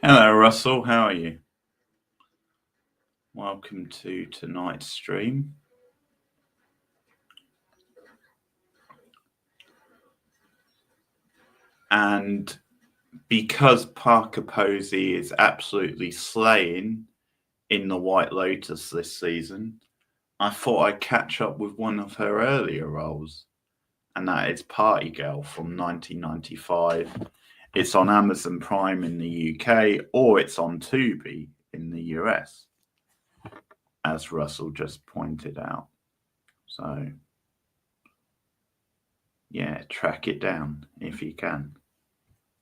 Hello, Russell. How are you? Welcome to tonight's stream. And because Parker Posey is absolutely slaying in The White Lotus this season, I thought I'd catch up with one of her earlier roles, and that is Party Girl from 1995. It's on Amazon Prime in the UK, or it's on Tubi in the US, as Russell just pointed out. So, yeah, track it down if you can.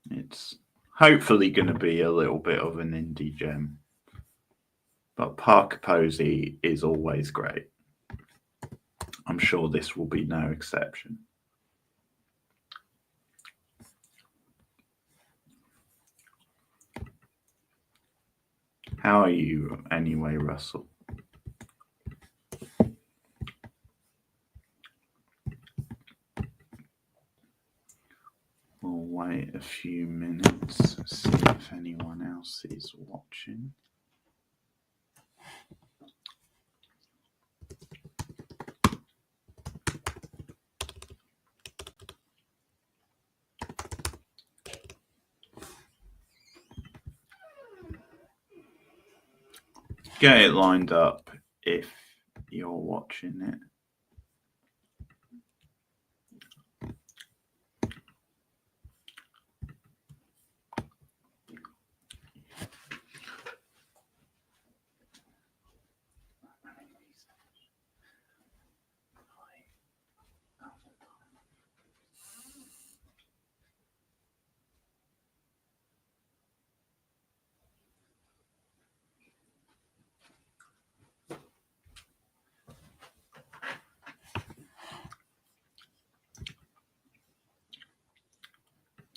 It's hopefully going to be a little bit of an indie gem. But Parker Posey is always great. I'm sure this will be no exception. How are you anyway, Russell? We'll wait a few minutes, see if anyone else is watching. Get it lined up if you're watching it.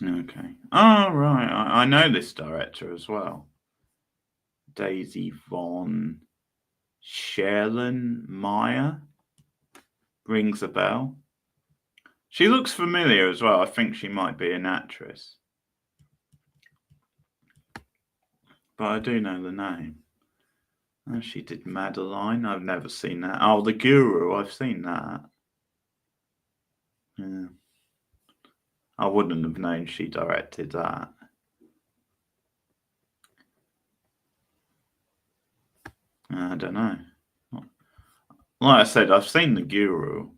Okay. Oh, right. I know this director as well. Daisy von Scherlen-Meyer rings a bell. She looks familiar as well. I think she might be an actress. But I do know the name. Oh, she did Madeline. I've never seen that. Oh, The Guru. I've seen that. Yeah. I wouldn't have known she directed that. I don't know. Like I said, I've seen The Guru.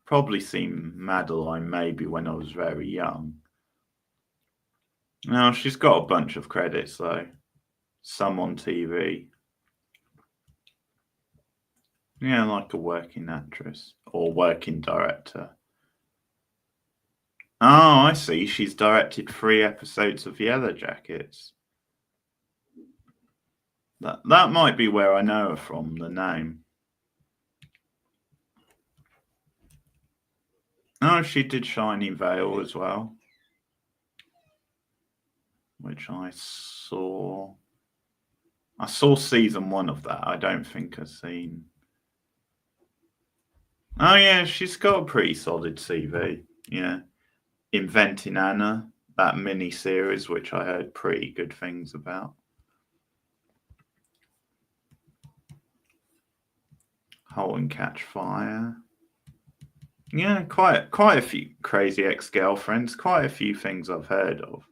Probably seen Madeline maybe when I was very young. Now, she's got a bunch of credits, though. Some on TV. Yeah, like a working actress or working director. Oh, I see. She's directed 3 episodes of Yellow Jackets. That might be where I know her from, the name. Oh, she did Shining Vale as well, which I saw. I saw season 1 of that. I don't think I've seen. Oh, yeah, she's got a pretty solid CV. Yeah. Inventing Anna, that mini series, which I heard pretty good things about. Halt and Catch Fire. Yeah, quite a few Crazy Ex-Girlfriends, quite a few things I've heard of.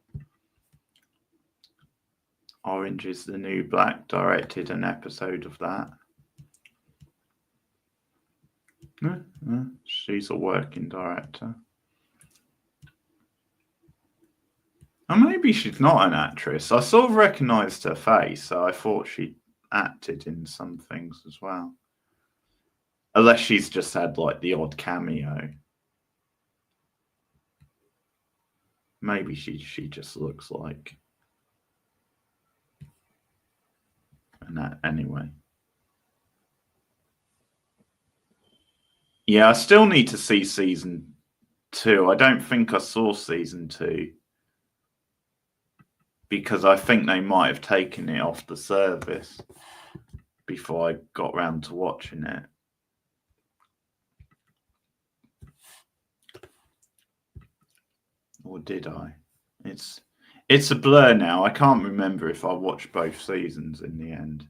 Orange is the New Black directed an episode of that. She's a working director. Or maybe she's not an actress. I sort of recognised her face, so I thought she acted in some things as well. Unless she's just had like the odd cameo. Maybe she just looks like. And that anyway. Yeah, I still need to see season 2. I don't think I saw season 2. Because I think they might have taken it off the service before I got round to watching it. Or did I? It's a blur now. I can't remember if I watched both seasons in the end.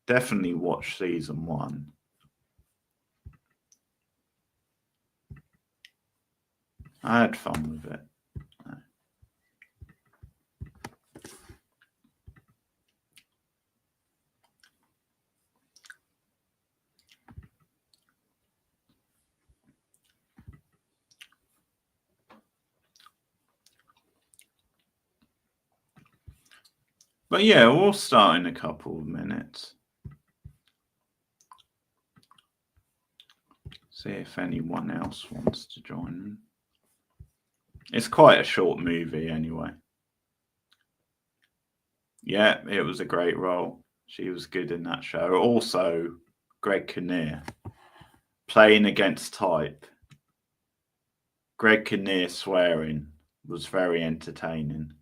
Definitely watched season 1. I had fun with it. But yeah, we'll start in a couple of minutes. See if anyone else wants to join in. It's quite a short movie anyway. Yeah, it was a great role. She was good in that show. Also, Greg Kinnear playing against type. Greg Kinnear swearing was very entertaining.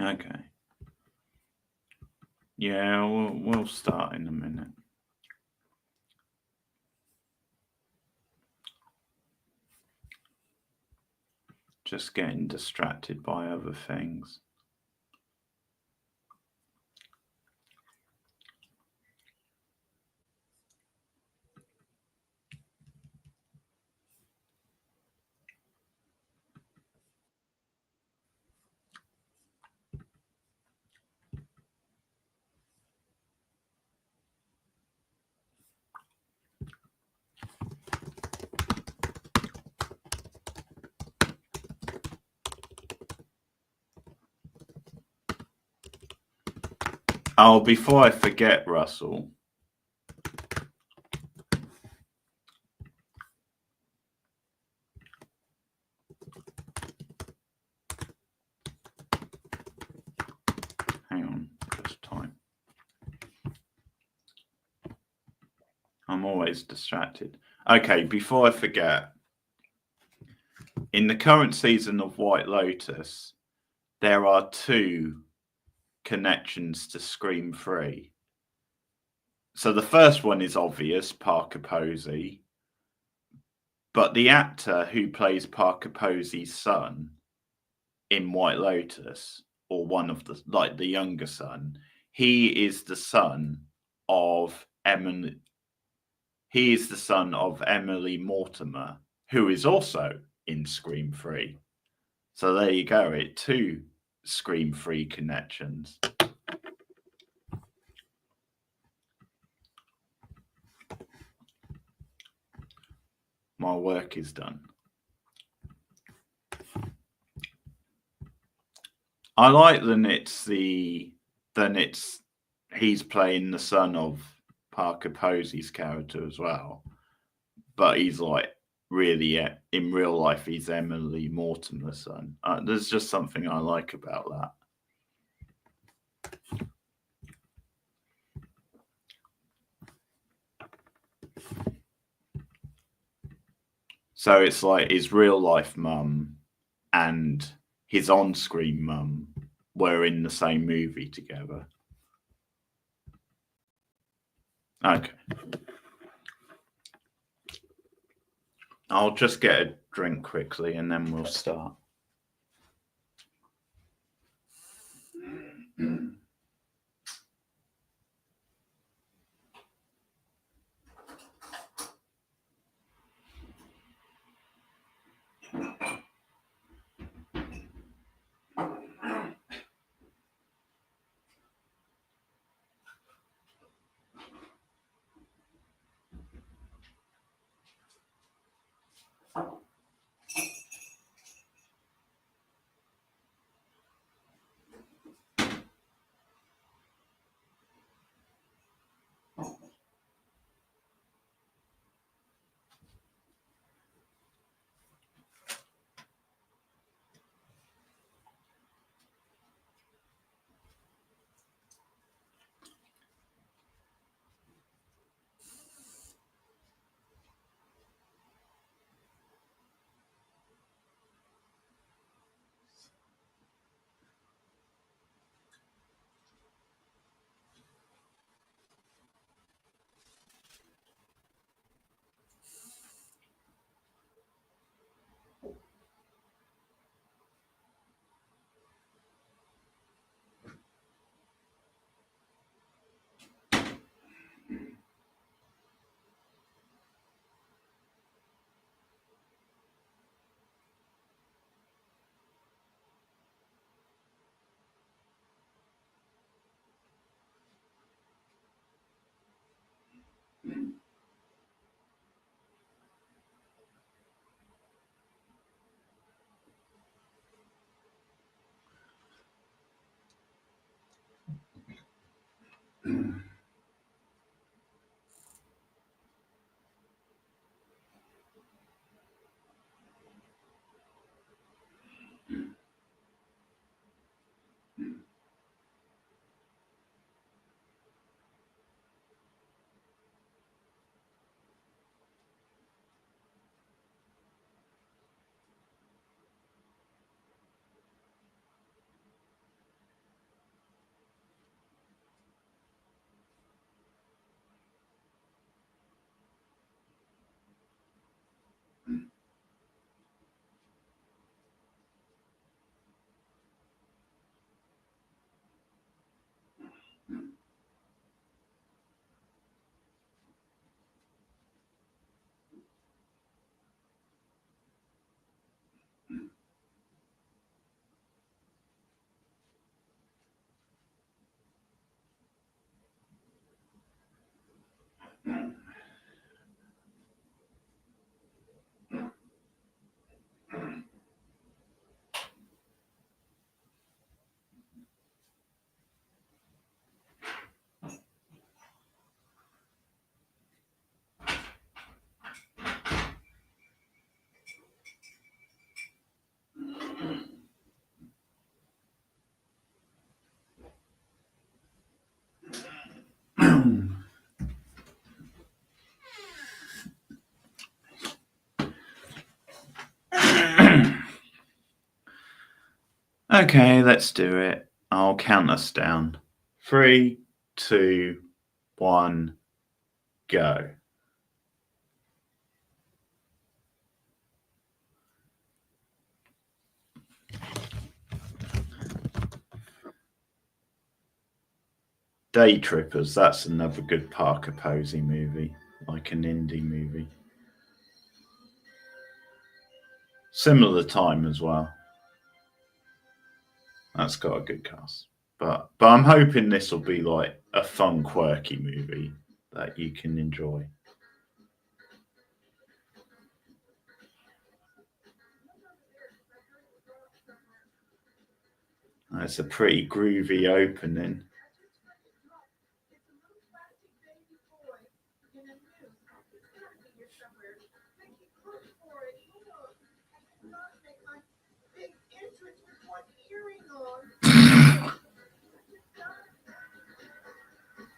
Okay. Yeah, we'll start in a minute. Just getting distracted by other things. Oh, before I forget, Russell. Hang on, just time. I'm always distracted. Okay, before I forget, in the current season of White Lotus, there are 2 connections to Scream 3. So the first one is obvious, Parker Posey. But the actor who plays Parker Posey's son in White Lotus, or one of the younger son, he is the son of Emily. He is the son of Emily Mortimer, who is also in Scream 3. So there you go. 2 Scream 3 connections. My work is done. I like he's playing the son of Parker Posey's character as well, but he's like really in real life he's Emily Mortimer's son. There's just something I like about that. So it's like his real life mum and his on-screen mum were in the same movie together. Okay. I'll just get a drink quickly and then we'll start. Okay, let's do it. I'll count us down. 3, 2, 1, go. Day Trippers, that's another good Parker Posey movie, like an indie movie. Similar time as well. That's got a good cast. But I'm hoping this will be like a fun, quirky movie that you can enjoy. It's a pretty groovy opening.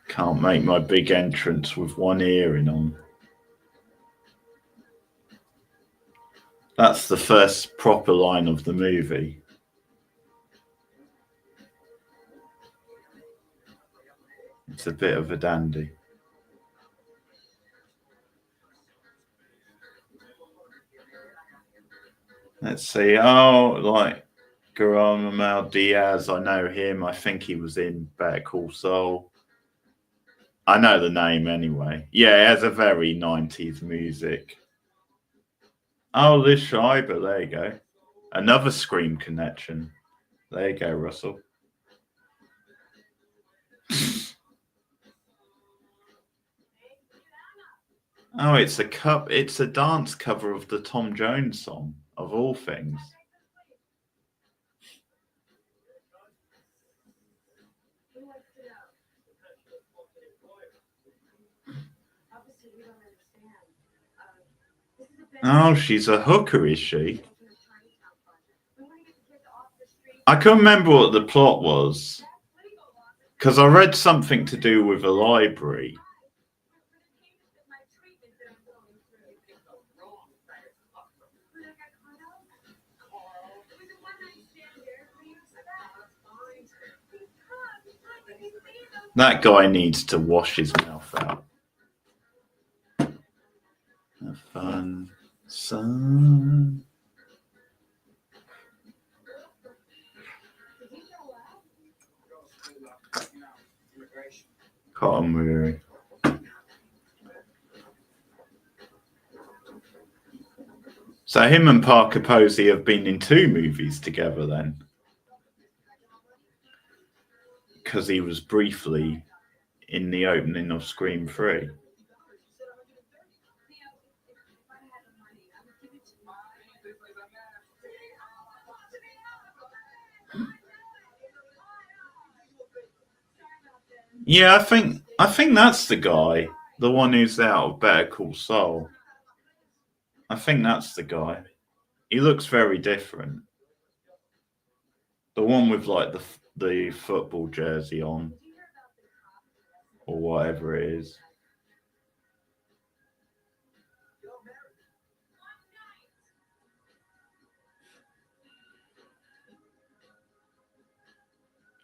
Can't make my big entrance with one earring on. That's the first proper line of the movie. It's a bit of a dandy. Let's see. Oh, like Guillermo Diaz. I know him. I think he was in Better Call Saul. I know the name anyway. Yeah, it has a very 90s music. Oh, Liz Schreiber. There you go. Another Scream connection. There you go, Russell. Oh, it's a dance cover of the Tom Jones song, of all things. Oh, she's a hooker, is she? I can't remember what the plot was, because I read something to do with a library. That guy needs to wash his mouth out. Have fun, son. Cotton weary. So him and Parker Posey have been in 2 movies together then. Because he was briefly in the opening of Scream 3. Yeah, I think that's the guy, the one who's out of Better Call Saul. I think that's the guy. He looks very different. The one with like the football jersey on, or whatever it is.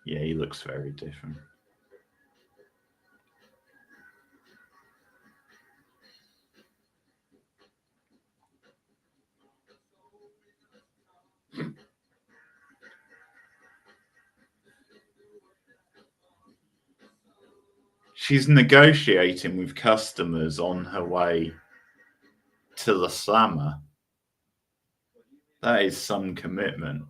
Yeah, he looks very different. She's negotiating with customers on her way to the slammer. That is some commitment.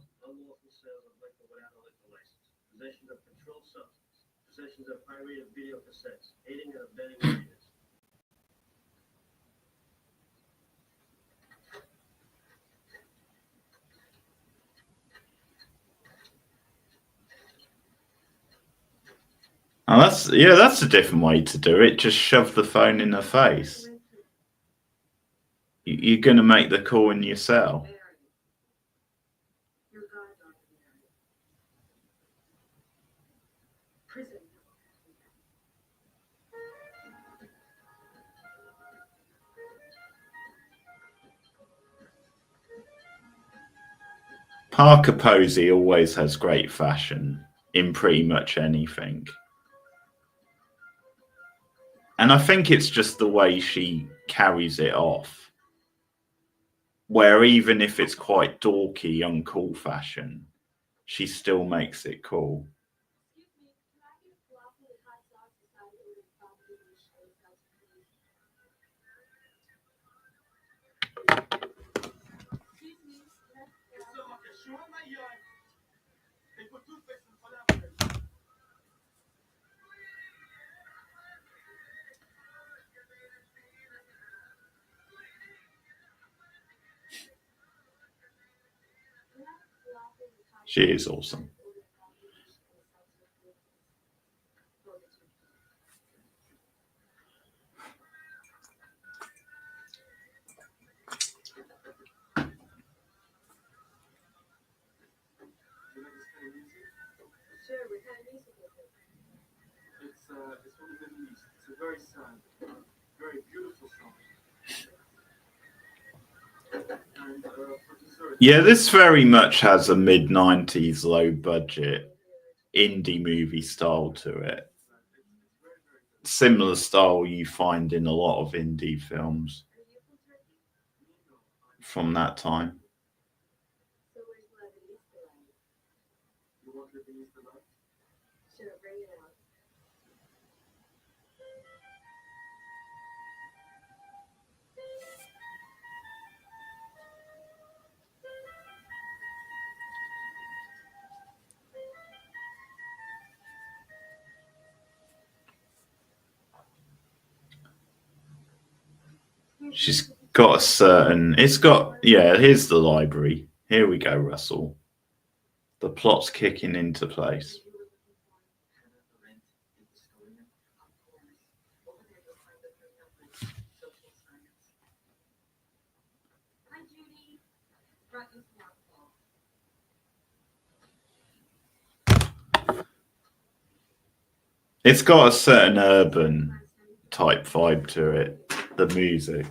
Oh, that's a different way to do it. Just shove the phone in her face. You're going to make the call in your cell. Parker Posey always has great fashion in pretty much anything. And I think it's just the way she carries it off. Where even if it's quite dorky, uncool fashion, she still makes it cool. She is awesome. Yeah, this very much has a mid-90s low budget indie movie style to it. Similar style you find in a lot of indie films from that time. She's got a certain. It's got. Yeah, here's the library. Here we go, Russell. The plot's kicking into place. It's got a certain urban type vibe to it. The music.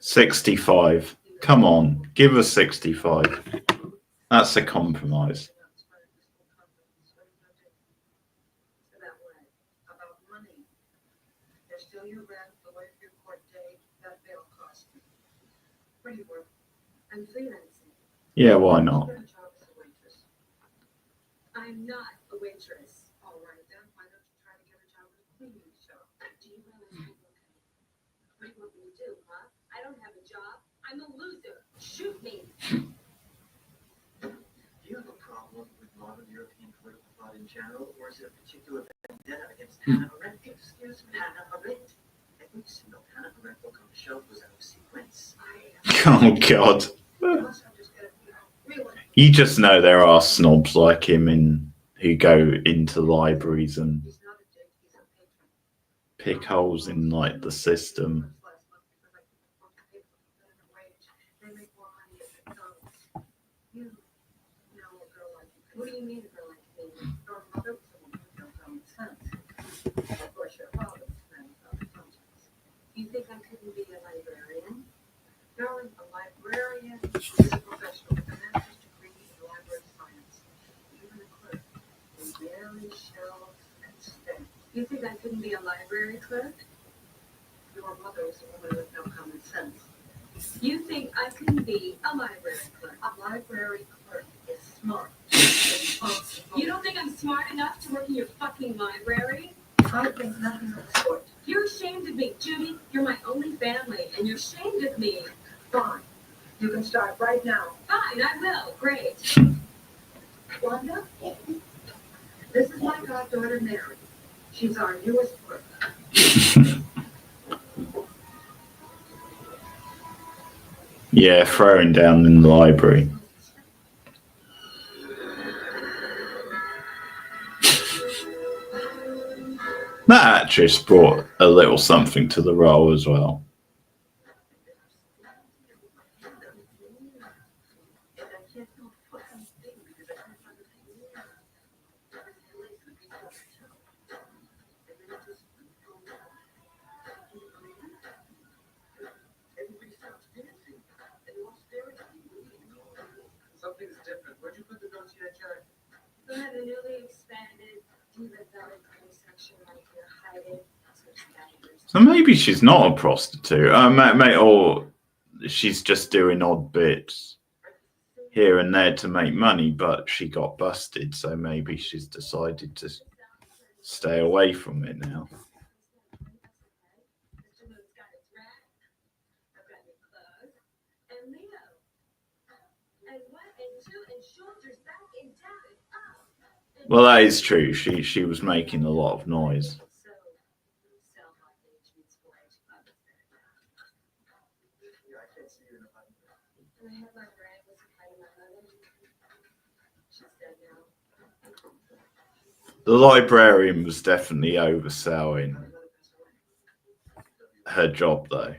$65. Come on, give us 65. That's a compromise. Yeah, why not? I'm not a waitress. All right, then why don't you try to get a job at a cleaning shop? Do you realize what you want me to do, huh? I don't have a job. I'm a loser. Shoot me. You have a thought of European political thought in general, or is it a particular vendetta against Hannah Arendt? Excuse me, Hannah Arendt. Every single Hannah Arendt book on the shelf was out of sequence. Oh God! You just know there are snobs like him who go into libraries and pick holes in like the system. What do you mean a girl like me? Your mother was a woman with no common sense. Of course, your father was a man without conscience. You think I couldn't be a librarian? Darling, a librarian is a professional with a master's degree in library science. Even a clerk in very shelves and stamps. You think I couldn't be a library clerk? Your mother was a woman with no common sense. You think I couldn't be a library clerk? A library clerk is smart. You don't think I'm smart enough to work in your fucking library? I think nothing of the sort. You're ashamed of me, Judy. You're my only family, and you're ashamed of me. Fine. You can start right now. Fine, I will. Great. Wanda, this is my goddaughter, Mary. She's our newest clerk. Yeah, throwing down in the library. That actress brought a little something to the role as well. Something's different. Where'd you put the notes you had, Jared? We have a newly expanded Diva Valley Cream section right here, hiding. So maybe she's not a prostitute, or she's just doing odd bits here and there to make money, but she got busted, so maybe she's decided to stay away from it now. Well, that is true. She was making a lot of noise. The librarian was definitely overselling her job, though,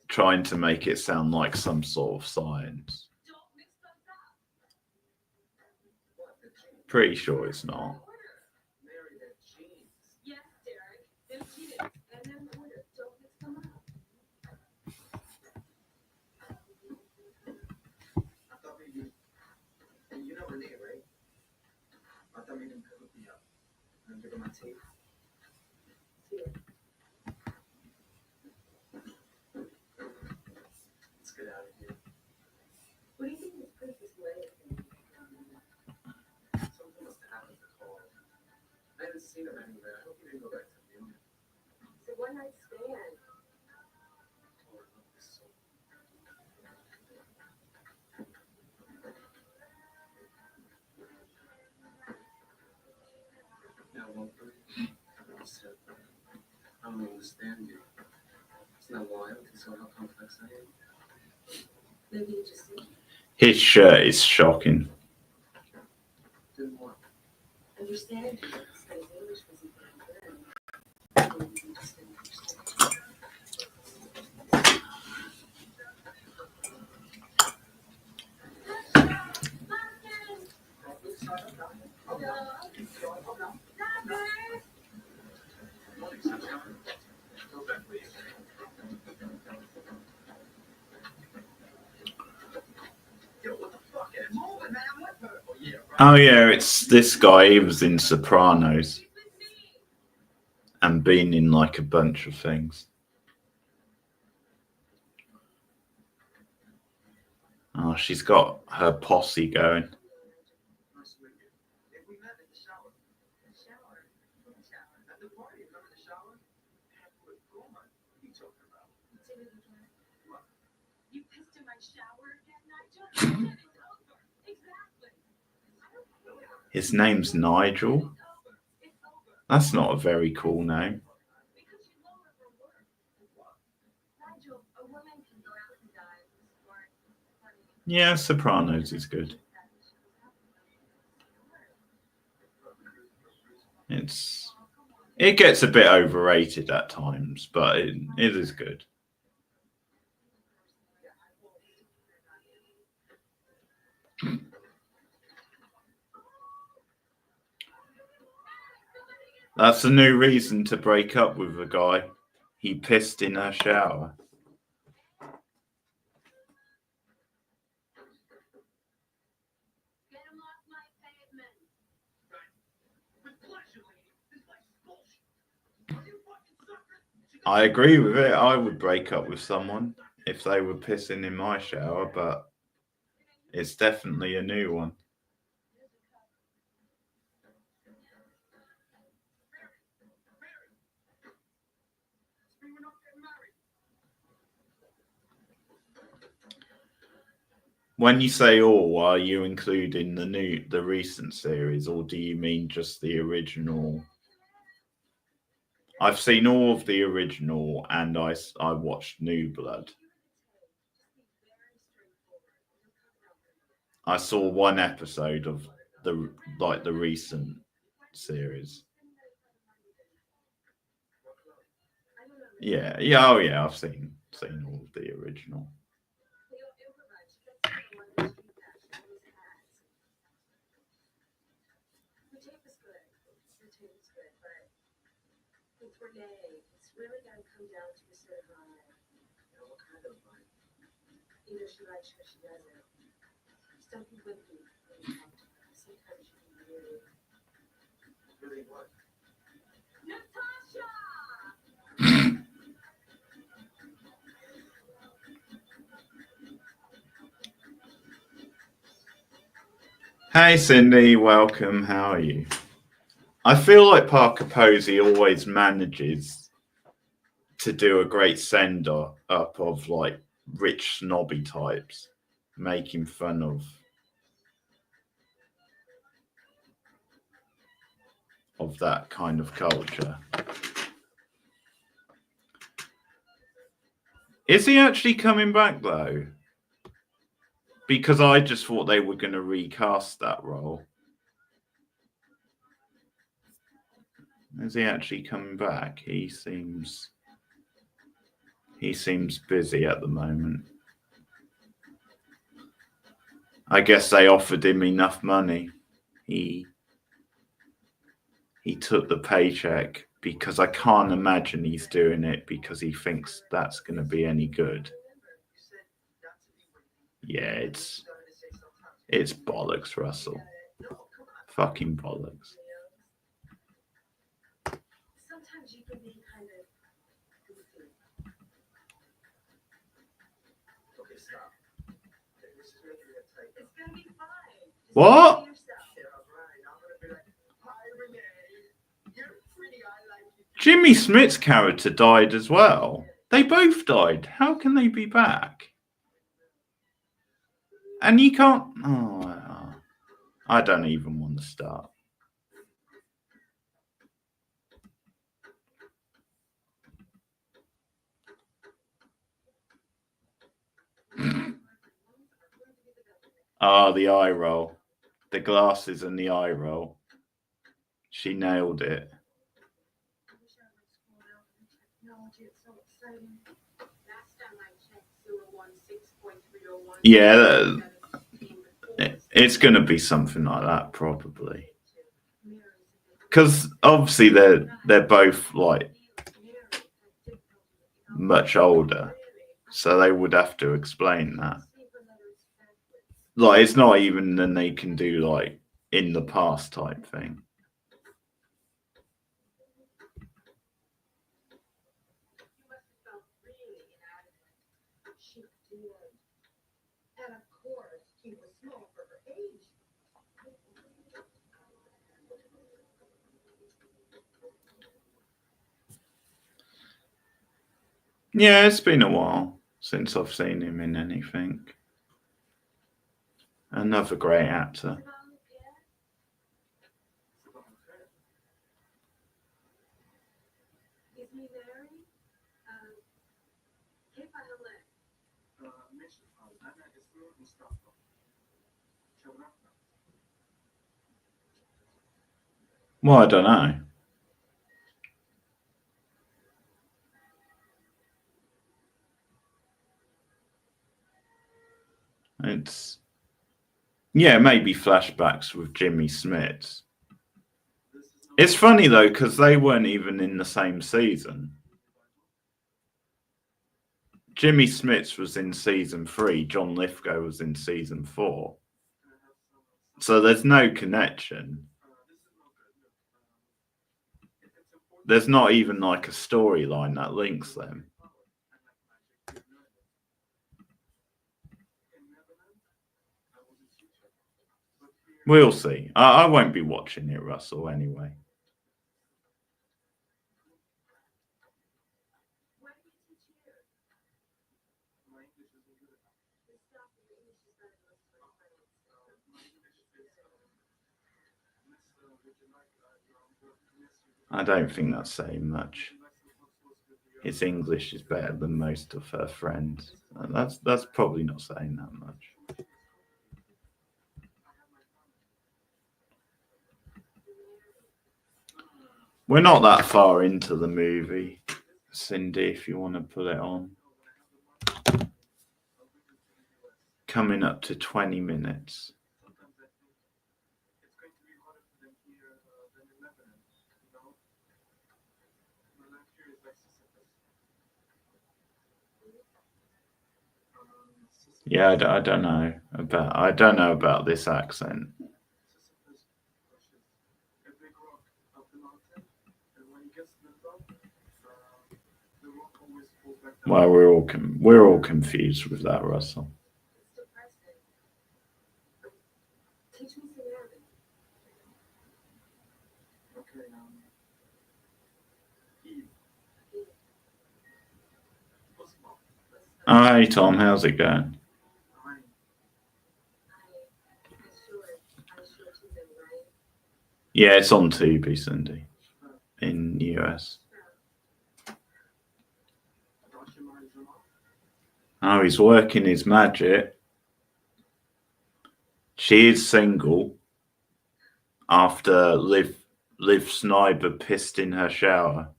trying to make it sound like some sort of science. Pretty sure it's not. You know Renee, right? I thought you didn't hook me up. I'm giving my tape. Let's get out of here. What do you think this princess Leia can do? Something must have happened to Paul. I haven't seen him anywhere. I hope he didn't go back to New York. It's a one-night stand. Now, Wilfred, I don't understand you. It's not wild to saw how complex I am. Maybe you just didn't His shirt is shocking. Didn't want. understand you. His English wasn't very good. Maybe you just didn't understand. Oh yeah, it's this guy. He was in Sopranos and been in like a bunch of things. Oh, she's got her posse going. You pissed in my shower again, Nigel? Shit, it's over. Exactly. His name's Nigel. That's not a very cool name. Yeah, Sopranos is good. It gets a bit overrated at times, but it is good. That's a new reason to break up with a guy. He pissed in her shower. I agree with it. I would break up with someone if they were pissing in my shower, but it's definitely a new one. When you say all, are you including the recent series, or do you mean just the original? I've seen all of the original, and I watched New Blood. I saw one episode of the recent series. Yeah, oh yeah, I've seen all of the original. It's really going to come down to a sort of what kind of vibe. Either she likes you or she doesn't. Just don't be wimpy when you talk to her. Sometimes you can really. Really what? Natasha! Hey Cindy, welcome. How are you? I feel like Parker Posey always manages to do a great send up of like rich snobby types, making fun of that kind of culture. Is he actually coming back though? Because I just thought they were going to recast that role. Is he actually coming back? He seems busy at the moment. I guess they offered him enough money. He took the paycheck, because I can't imagine he's doing it because he thinks that's going to be any good. Yeah, it's bollocks, Russell. Fucking bollocks. Sometimes you can be kind of goofy. Okay, stop. This is making it tight. It's going to be fine. Just What? be yourself. Yeah, right. I'm gonna be like, hi Renee, you're pretty. I like you. Jimmy Smith's character died as well. They both died. How can they be back? And you can't. Oh, I don't even want to start. The eye roll. The glasses and the eye roll. She nailed it. I wish I was going out with technology. It's so exciting. Last time I checked, sewer 16.301. Yeah, it's going to be something like that probably. Because obviously they're both like much older, so they would have to explain that. Like it's not even then they can do like in the past type thing. She did. And of course, she was small for her age. Yeah, it's been a while since I've seen him in anything. Another great actor. me, Mary? كيف حالك؟ ماشي الحال، أنا اسمي مصطفى. شرفنا. Well, I don't know. It's maybe flashbacks with Jimmy Smits. It's funny though because they weren't even in the same season. Jimmy Smits was in season 3. John Lithgow was in season 4. So there's no connection. There's not even like a storyline that links them. We'll see. I won't be watching it, Russell, anyway. Why do you teach here? My English isn't good enough. The stuff in English is better than what's My English is, Miss, would you like, I don't think that's saying much. His English is better than most of her friends. That's probably not saying that much. We're not that far into the movie, Cindy, if you want to put it on. Coming up to 20 minutes. Sometimes I think it's going to be harder for them here than in Lebanon, you know? My life here is like Sisyphus. Sisyphus. Yeah, I don't know about this accent. Sisyphus pushes a big rock up the mountain, and when he gets to the top, the rock always falls back down. Well, we're all confused with that, Russell. It's depressing. Teach me some Arabic. Okay, Eve. Osman. Hi, Tom. How's it going? Hi. I sure to them, right? Yeah, it's on Tubi, Cindy, in US. Oh, he's working his magic. She is single after Liv Sniper pissed in her shower.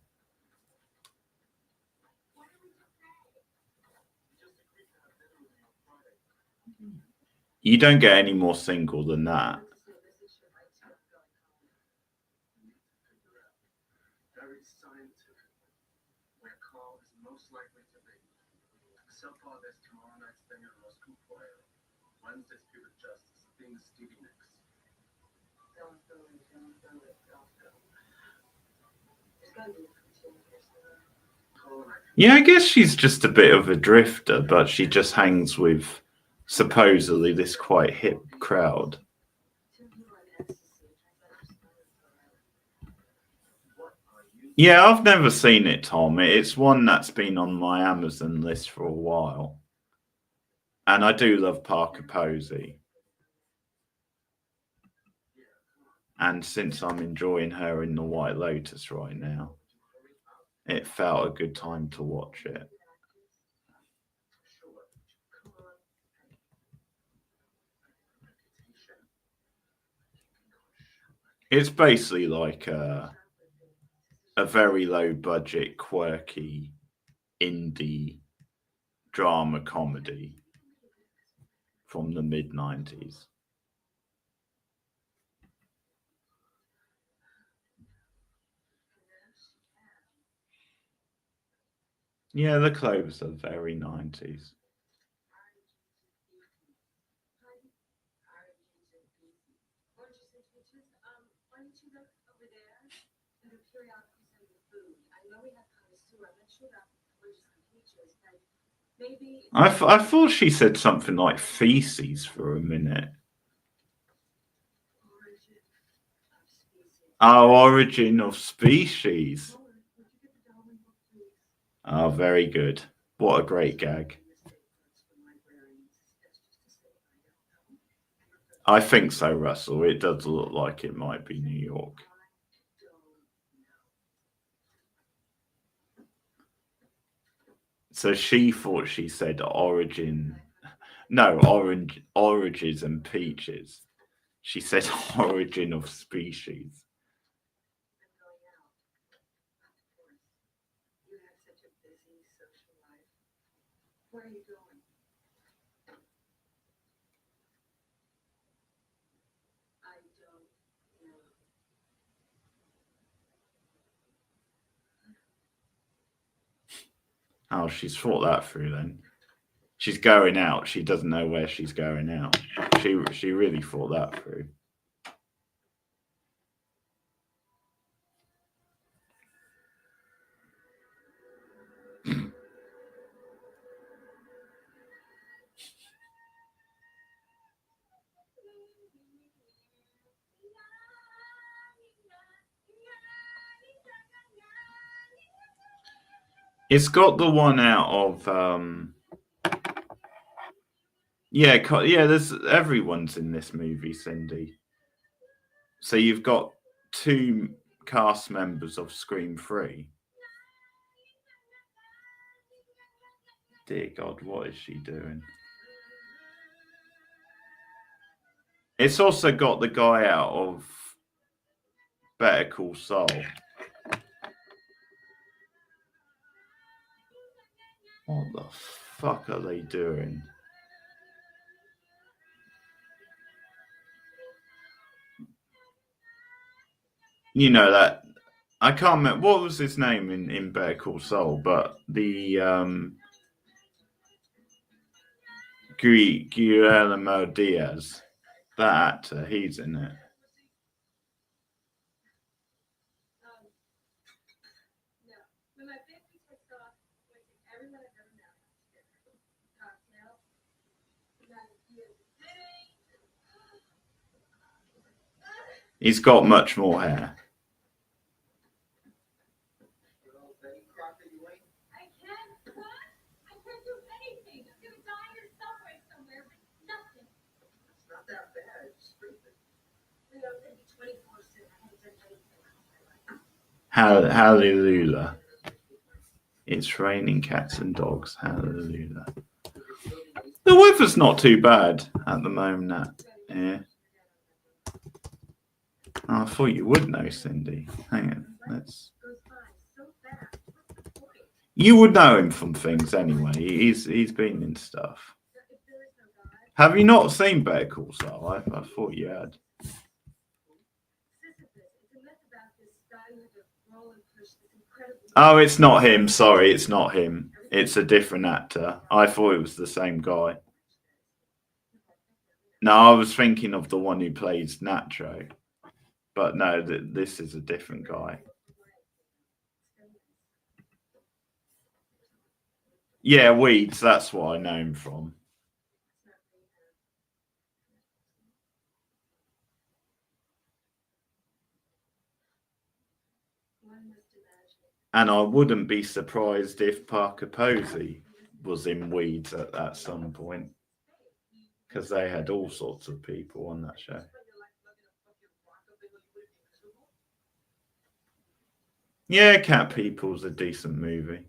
You don't get any more single than that. Very scientific. Where call is most likely to be. So far, there's tomorrow night's thing on Moscow Foil. Wednesday's Pure Justice. Thing is Stevie Nicks. Don't go. There's gotta be a cartoon here somewhere. Call and I Yeah, I guess she's just a bit of a drifter, but she just hangs with supposedly this quite hip crowd. Two people on ecstasy. What are you? Yeah, I've never seen it, Tom. It's one that's been on my Amazon list for a while. And I do love Parker Posey. And since I'm enjoying her in The White Lotus right now, it felt a good time to watch it. Sure. Come on. It's basically like a very low budget, quirky indie drama comedy from the mid-90s. Yeah, the clothes are very 90s. Oranges and peaches. Why don't you look over there and do periodically send the food? I know we have connoisseur. I'm not sure about oranges and peaches, but maybe. I thought she said something like feces for a minute. Origin of species. Oh, Origin of Species. Would you get the Darwin book, please? Oh, very good. What a great gag. I think so, Russell. It does look like it might be New York. So she thought she said origin. No, oranges and peaches. She said origin of species. I'm going out. Of course. You have such a busy social life. Where are you going? I don't know. Oh, she's thought that through then. She's going out. She doesn't know where she's going out. She really thought that through. It's got the one out of yeah, there's everyone's in this movie, Cindy. So you've got 2 cast members of Scream 3. Dear God, what is she doing? It's also got the guy out of Better Call Saul. What the fuck are they doing? You know that I can't remember what was his name in Better Call Saul, but the Guillermo Diaz, that actor, he's in it. No. When my big piece was off, everyone I've ever met. Cocktail. Not you. He's got much more hair. I can't what? I can't do anything. I'm gonna die in a subway somewhere with nothing. It's not that bad. Just breathe it. You know, maybe 24/7. I haven't done anything else in my life. Hallelujah. It's raining cats and dogs. Hallelujah. The weather's not too bad at the moment. Yeah. Oh, I thought you would know, Cindy. Hang on. Let's. Goes by so fast. What's the point? You would know him from things anyway. He's been in stuff. If there is no God, Have you not seen Better Call Saul? I thought you had. Sisyphus, it's a myth about this guy who had to roll and push this incredible. Oh, it's not him. Sorry, it's not him. It's a different actor. I thought it was the same guy. No, I was thinking of the one who plays Nacho. But no, this is a different guy. Yeah, Weeds. That's what I know him from. And I wouldn't be surprised if Parker Posey was in Weeds at some point, because they had all sorts of people on that show. Yeah, Cat People's a decent movie.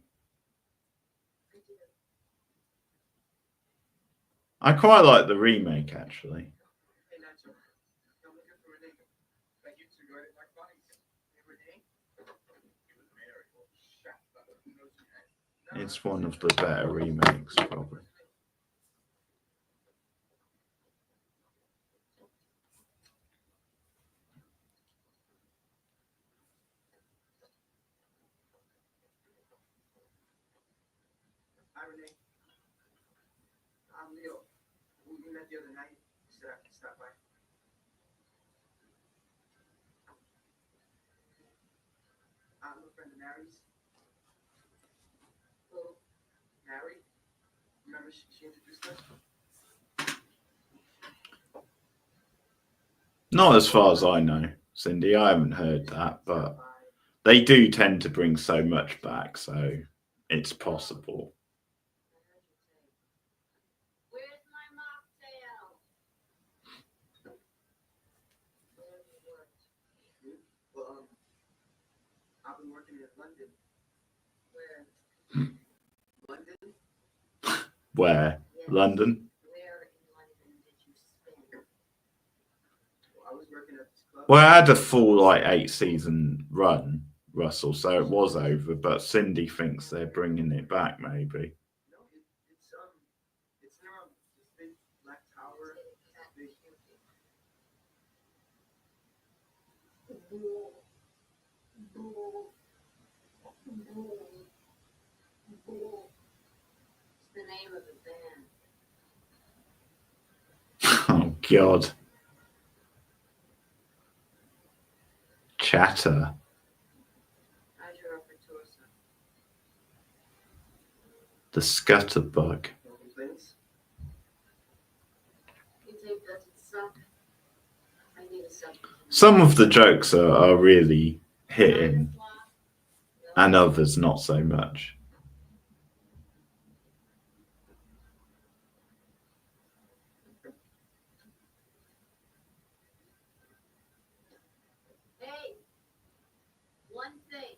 I quite like the remake, actually. Hey, Nacho. I'm looking for Renee. Like you two got it like buddies. Hey, Renee? You was married. Well, shut up. Who knows you had? It's one of the better remakes, probably. Hi, Renee. I'm Leo. We met the other night. You said I could stop by. I'm a friend of Mary's. Hello. Mary? Remember she introduced us? Not as far as I know, Cindy. I haven't heard that, but they do tend to bring so much back, so it's possible. Where's my mocktail? Where have you worked? Well, I've been working in London. Where? London? Where? Yes. London? Where in London did you spend? Well, I was working at this club. Well, I had a full like 8-season run, Russell, so it was over. But Cindy thinks they're bringing it back, maybe. No, it's near this big black tower. This big. Bull. Bull. Bull. Bull. It's the name of the band. Oh God. Chatter. How's your upper torso? The scutterbug. No complaints. You think that it suck? I need a supplement. Some of the jokes are really hitting, and others not so much. Hey, one thing.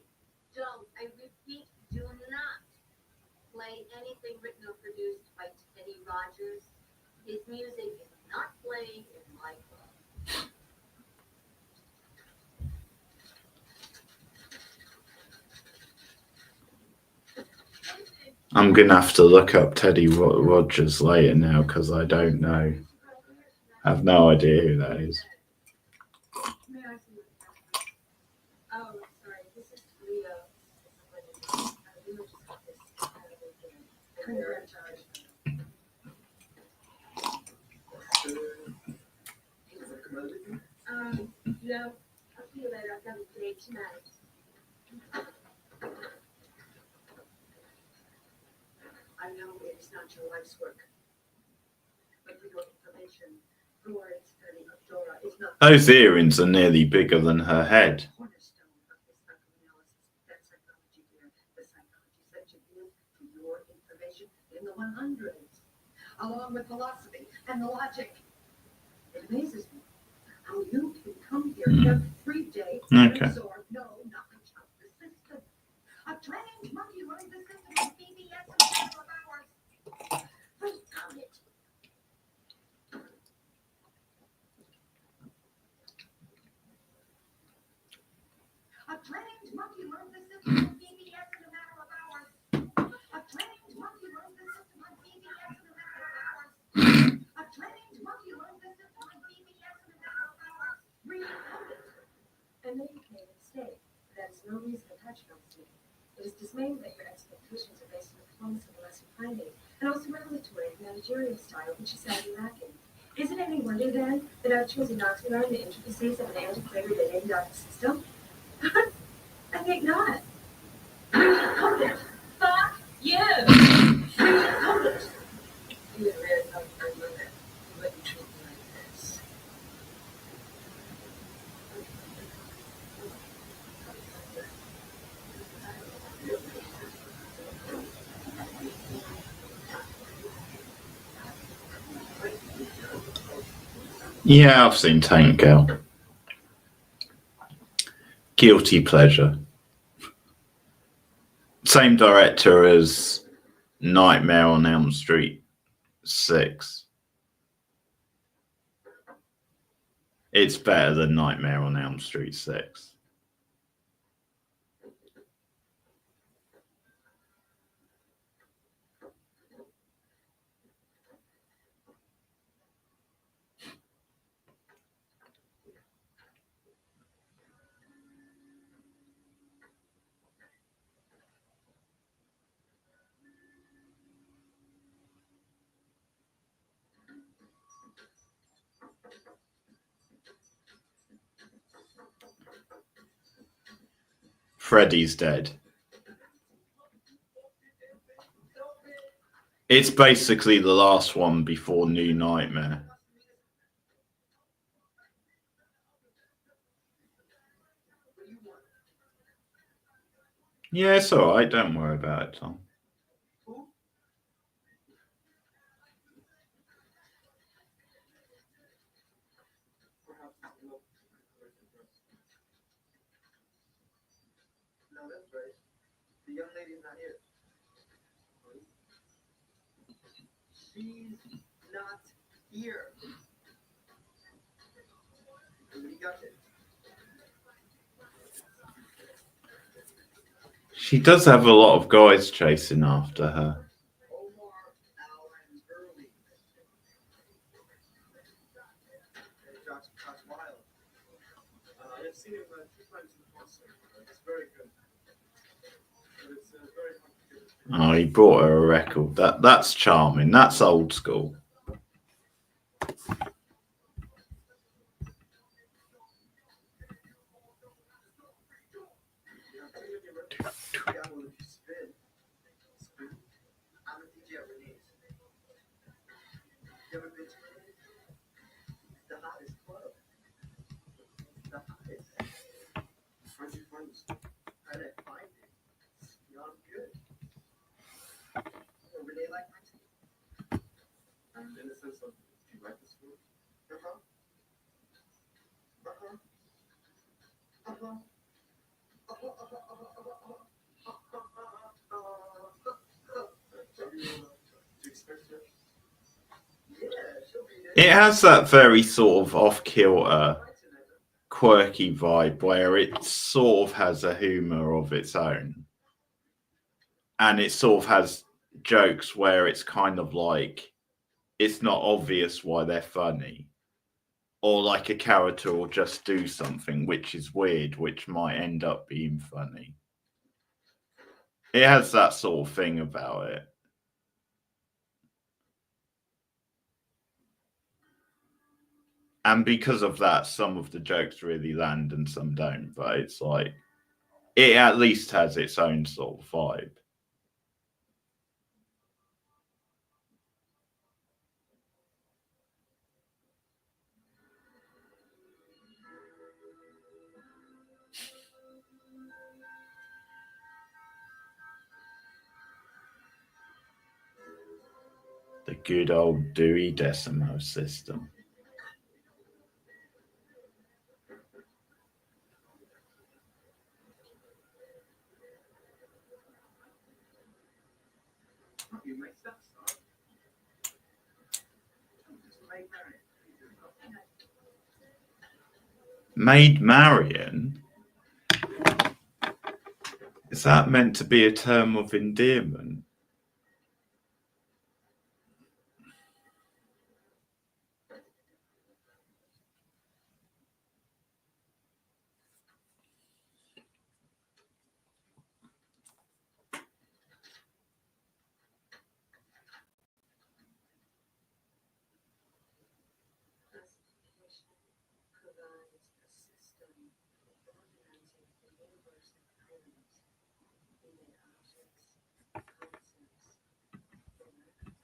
Don't, I repeat, do not play anything written or produced by Teddy Rogers. His music is not playing in my club. I'm gonna have to look up Teddy Rogers later now because I don't know. I have no idea who that is. May I see your passport? Oh, sorry, this is Leo. We were just got this out of the and they're in charge. No, I'll see you later. I've got a date tonight. I know it is not your life's work, but for your information, Florence and Dora is not Those earrings are nearly bigger than her head. the cornerstone of the psychoanalysis. That psychology here, the psychology section is, for your information, in the 100s, along with philosophy and the logic. It amazes me how you can come here every day and Okay. absorb no knowledge of the system. A trained monkey learned the system on PBS in a couple of hours. Who's got it? A trained monkey learned the system on PBS in a matter of hours. A trained monkey learned the system on PBS in a matter of hours. A trained monkey learned the system on PBS in a matter of hours. Recode it. And then you made a mistake. That's no reason to touch on me. It is dismaying that your expectations are based on the performance of the lesson finding, and also revelatory and managerial style, which is sadly lacking. Is it any wonder then that I've chosen not to learn the intricacies of an antiquated and idiotic system? I think not. Recode it. Fuck you. Recode it. You would really come for a minute. You wouldn't treat me like this. Yeah, I've seen Tank Girl. Guilty pleasure. Same director as Nightmare on Elm Street 6. It's better than Nightmare on Elm Street 6. Freddy's dead. It's basically the last one before New Nightmare. Yeah, it's alright. Don't worry about it, Tom. No, that's right. The young lady's not here. She's not here. What do you got there? She does have a lot of guys chasing after her. Omar Allen Early. Josh Wild. I've seen him 2 times in concert. It's very good. But it's very complicated. Oh, he brought her a record. That's charming. That's old school. I'm a DJ at Renee's. You ever been to Renee's? The hottest club. The hottest. How'd you find this? How did I find it? You know, I'm good. Oh, Renee like my tea? And in the sense of, do you like the school? Uh-huh. Uh-huh. Uh-huh. It has that very sort of off-kilter, quirky vibe where it sort of has a humour of its own. And it sort of has jokes where it's kind of like, it's not obvious why they're funny. Or like a character will just do something which is weird, which might end up being funny. It has that sort of thing about it. And because of that, some of the jokes really land and some don't. But it's like, it at least has its own sort of vibe. The good old Dewey Decimal System. You make sense, huh? Maid Marian? Is that meant to be a term of endearment? Classification provides a system for organizing the universe of items, be they objects, concepts, or records.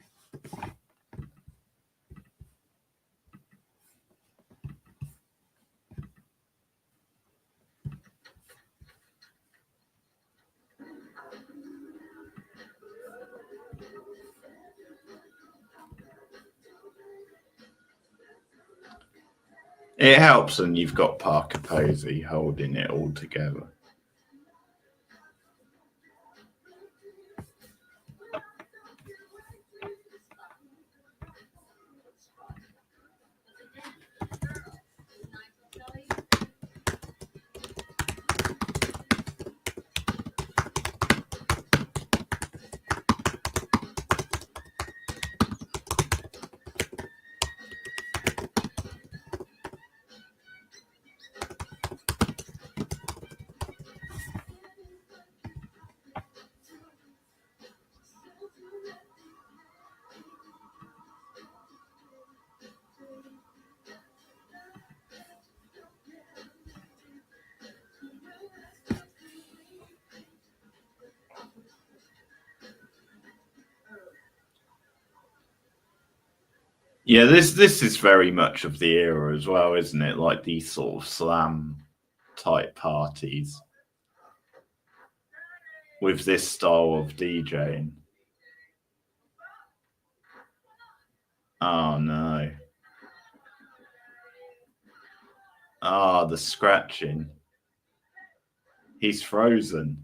It helps when you've got Parker Posey holding it all together. Yeah, this is very much of the era as well, isn't it? Like these sort of slam type parties with this style of DJing. Oh no. Ah, the scratching. He's frozen.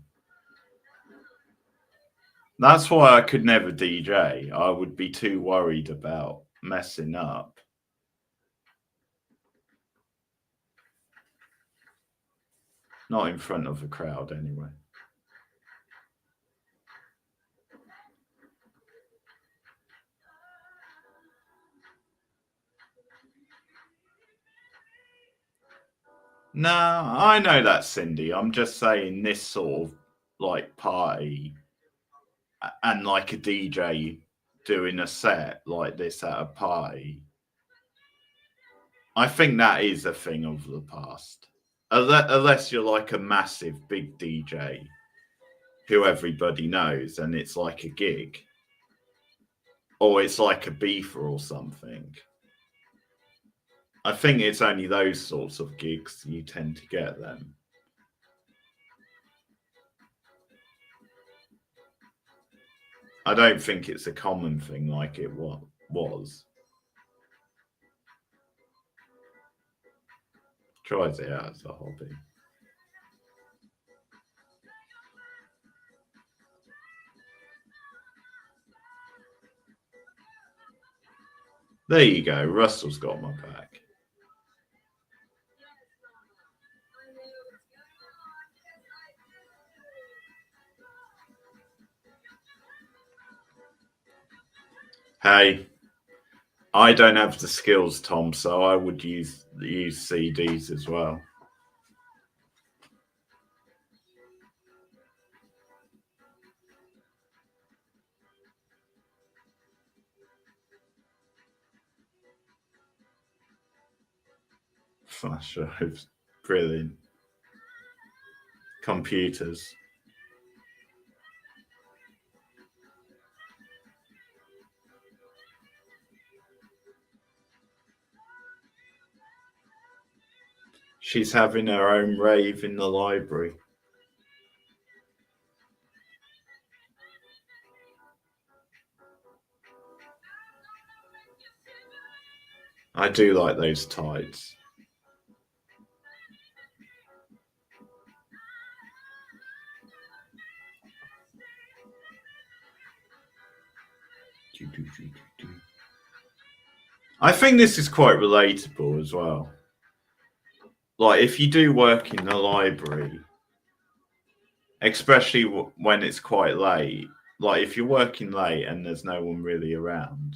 That's why I could never DJ. I would be too worried about messing up. Not in front of a crowd, anyway. Nah, I know that, Cindy. I'm just saying this sort of like party and like a DJ doing a set like this at a party. I think that is a thing of the past. Unless you're like a massive big DJ who everybody knows and it's like a gig. Or it's like a beefer or something. I think it's only those sorts of gigs you tend to get them. I don't think it's a common thing like it was. Tries it out as a hobby. There you go. Russell's got my back. Hey, I don't have the skills, Tom, so I would use CDs as well. Flash drives, brilliant. Computers. She's having her own rave in the library. I do like those tights. I think this is quite relatable as well. Like, if you do work in the library, especially when it's quite late, like if you're working late and there's no one really around,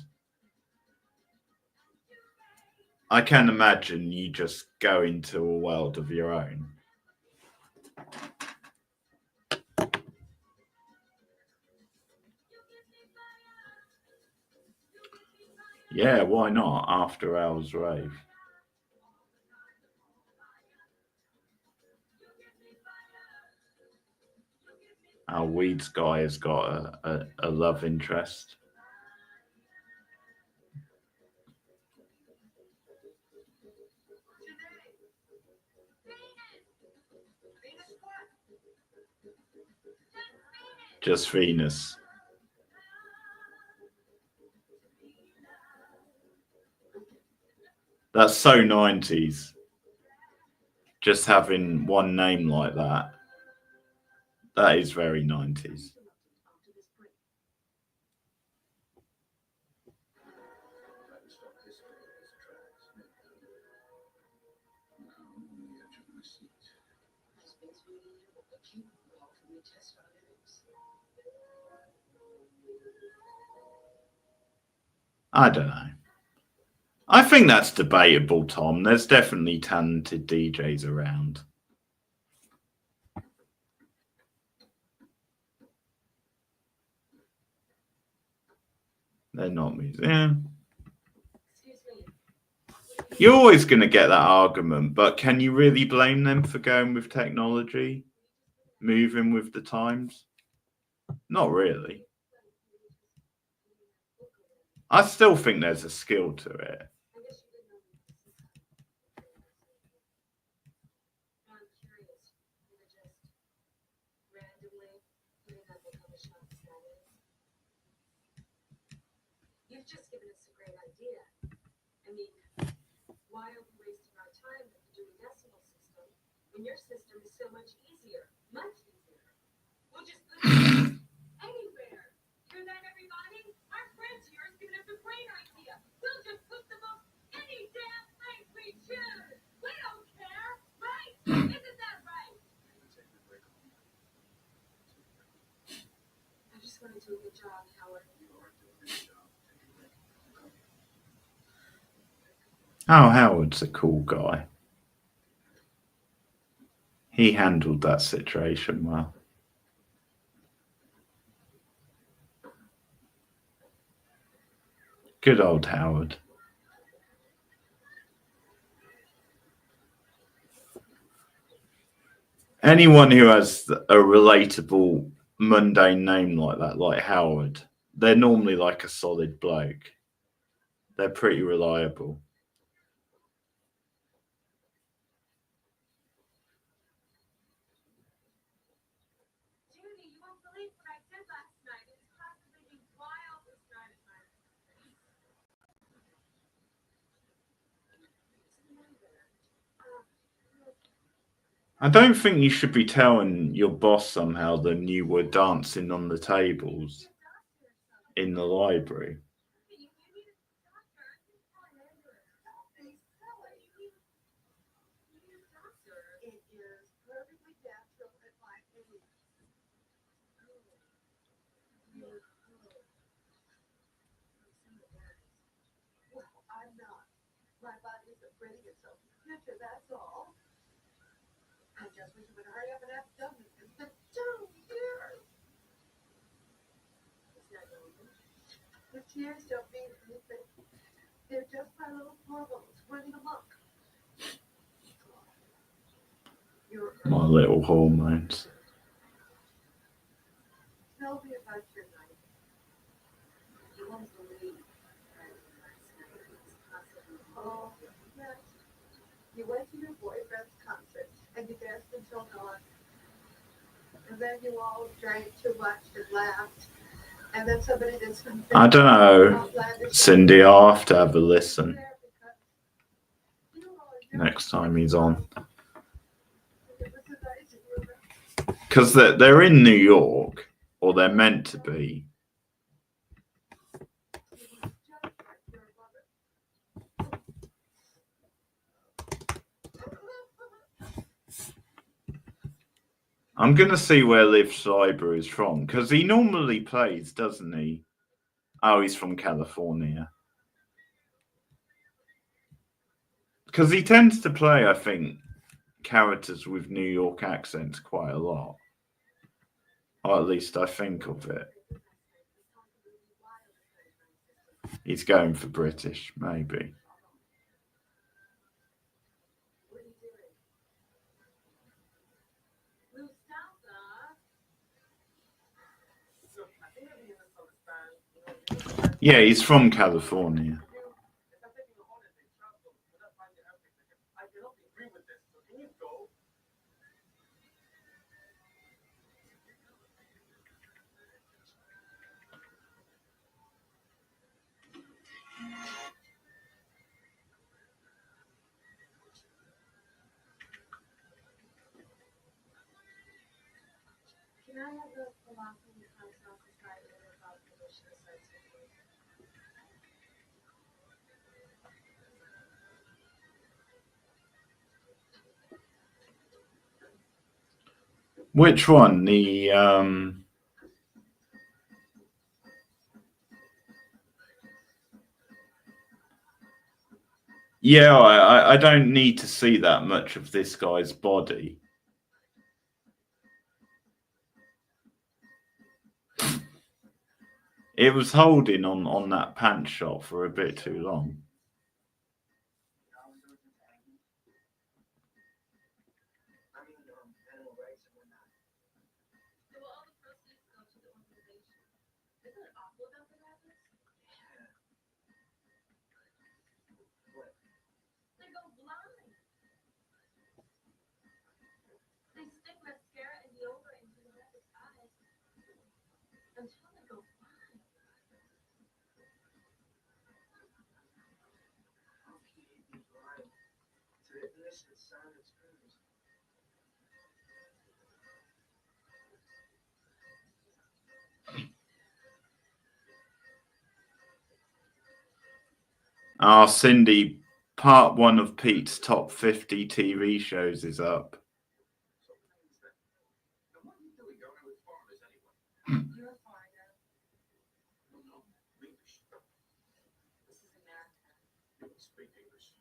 I can imagine you just go into a world of your own. Yeah, why not? After hours rave. Our weeds guy has got a love interest. Just Venus. That's so 90s. Just having one name like that. That is very 90s. I don't know. I think that's debatable, Tom. There's definitely talented DJs around. They're not music. You're always going to get that argument, but can you really blame them for going with technology, moving with the times? Not really. I still think there's a skill to it. You've just given us a great idea. I mean, why are we wasting our time with the Dewey Decimal System when your system is so much easier? Much easier. We'll just put it anywhere. trying to do a good job, Howard. Oh, Howard's a cool guy. He handled that situation well. Good old Howard. Anyone who has a relatable, mundane name like that, like Howard, they're normally like a solid bloke. They're pretty reliable. Judy, you won't believe what I did last night. It's possibly the wildest night of my life. I don't think you should be telling your boss somehow that you were dancing on the tables in the library. It is perfectly natural at my age. Well, I'm not. My body isn't ready itself for the future, that's all. I just wish you would hurry up and have done this. It's been 2 years. It's not over. The tears don't mean anything. They're just my little hormones running amok. My little hormones. Tell me about your night. You won't believe Oh, yes. You went to your boyfriend's concert and you danced until dawn. And then you all drank too much and laughed. And then somebody did something. I don't know, Cindy. I'll have to have a listen next time he's on. Because they're in New York, or they're meant to be. I'm going to see where Liv Schreiber is from, because he normally plays, doesn't he? Oh, he's from California. Because he tends to play, I think, characters with New York accents quite a lot. Or at least I think of it. He's going for British, maybe. Yeah, he's from California. Can I have the philosophy consult decided about the delicious ice cream? Which one? The yeah, I don't need to see that much of this guy's body. It was holding on that pant shot for a bit too long. So all the proceeds go to the organization. Isn't it awful about the rabbits? They go blind. They stick mascara and deodorant into the rabbit's eyes until they go blind. How can you be blind to the innocent sound of screams? Ah, Cindy, part 1 of Pete's top 50 TV shows is up. So what is that? And what are you doing going to his farmers anyway? You're a foreigner. Speak English.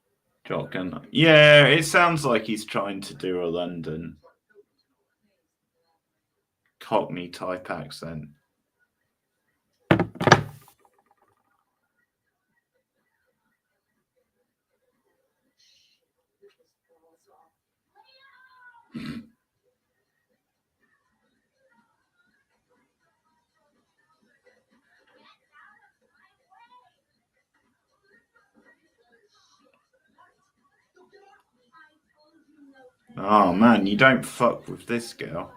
Shotgun. Yeah, it sounds like he's trying to do a London Cockney type accent. Oh man, you don't fuck with this girl.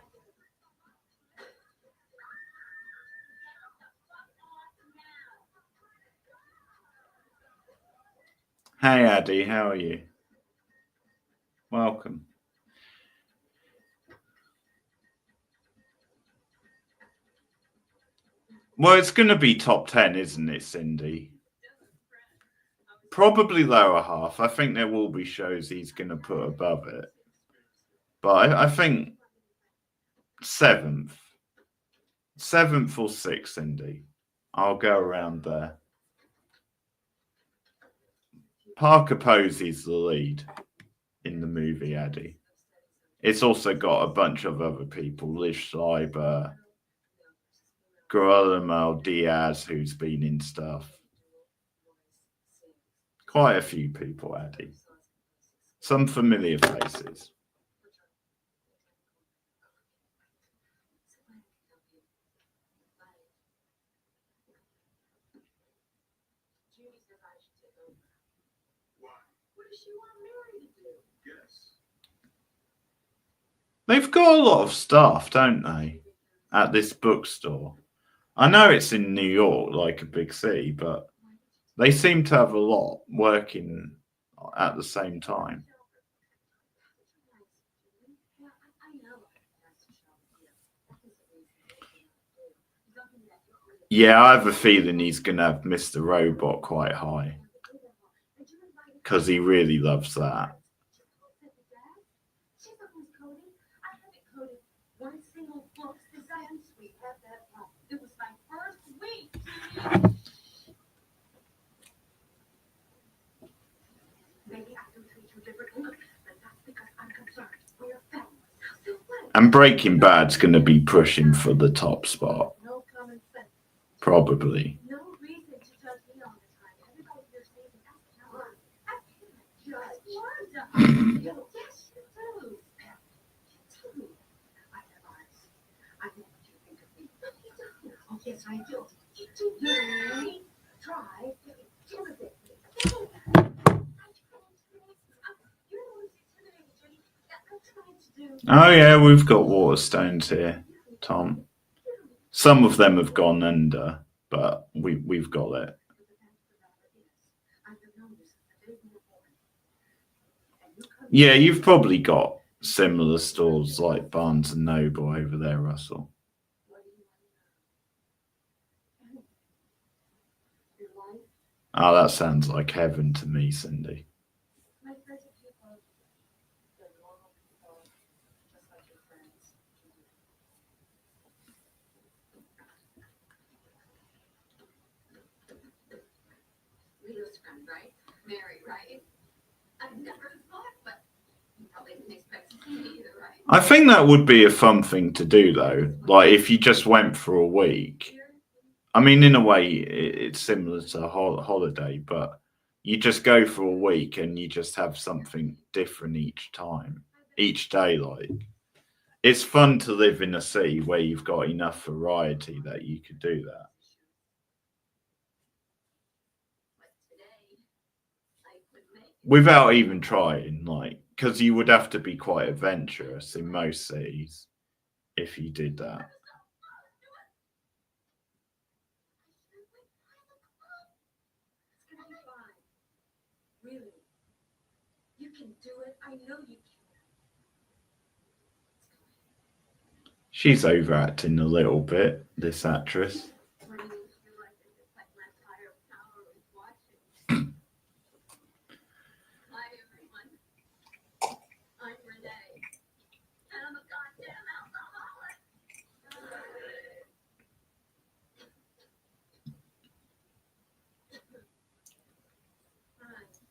Hey Addy, how are you? Welcome. Well, it's going to be top 10, isn't it, Cindy? Probably lower half. I think there will be shows he's going to put above it. But I think seventh or sixth, Cindy. I'll go around there. Parker Posey's the lead in the movie, Addy. It's also got a bunch of other people. Liz Schreiber, Guillermo Diaz, who's been in stuff. Quite a few people, Addy. Some familiar faces. Why? What does she want Mary to do? Yes. They've got a lot of staff, don't they, at this bookstore? I know it's in New York, like a big city, but they seem to have a lot working at the same time. Yeah, I have a feeling he's going to have Mr. Robot quite high because he really loves that. It was my first week. Maybe I do treat you differently, but that's because I'm concerned. We're family. And Breaking Bad's going to be pushing for the top spot. No common sense. Probably. No reason to judge me all the time. Everybody here sees it. I can't judge Wanda. Yes, you do. I have eyes. I know what you think of me. No, you don't. Oh, yes, I do. You do. You try to imitate me. You're the one who's intimidating, Jenny. I'm trying to do. Oh yeah, we've got Waterstones here, Tom. Some of them have gone under, but we've got it. Yeah, you've probably got similar stores like Barnes and Noble over there, Russell. Oh, that sounds like heaven to me, Cindy. Right? Mary, right? I've never thought, but you probably didn't expect to see me either, right? I think that would be a fun thing to do, though. Like if you just went for a week. I mean, in a way, it's similar to a holiday, but you just go for a week and you just have something different each time, each day. Like it's fun to live in a city where you've got enough variety that you could do that. Without even trying, like, because you would have to be quite adventurous in most cities if you did that. Really? You can do it. I know you can. She's overacting a little bit, this actress. What do you feel like it's like my entire power is watching? Hi, everyone. I'm Renee. And I'm a goddamn alcoholic. Hi.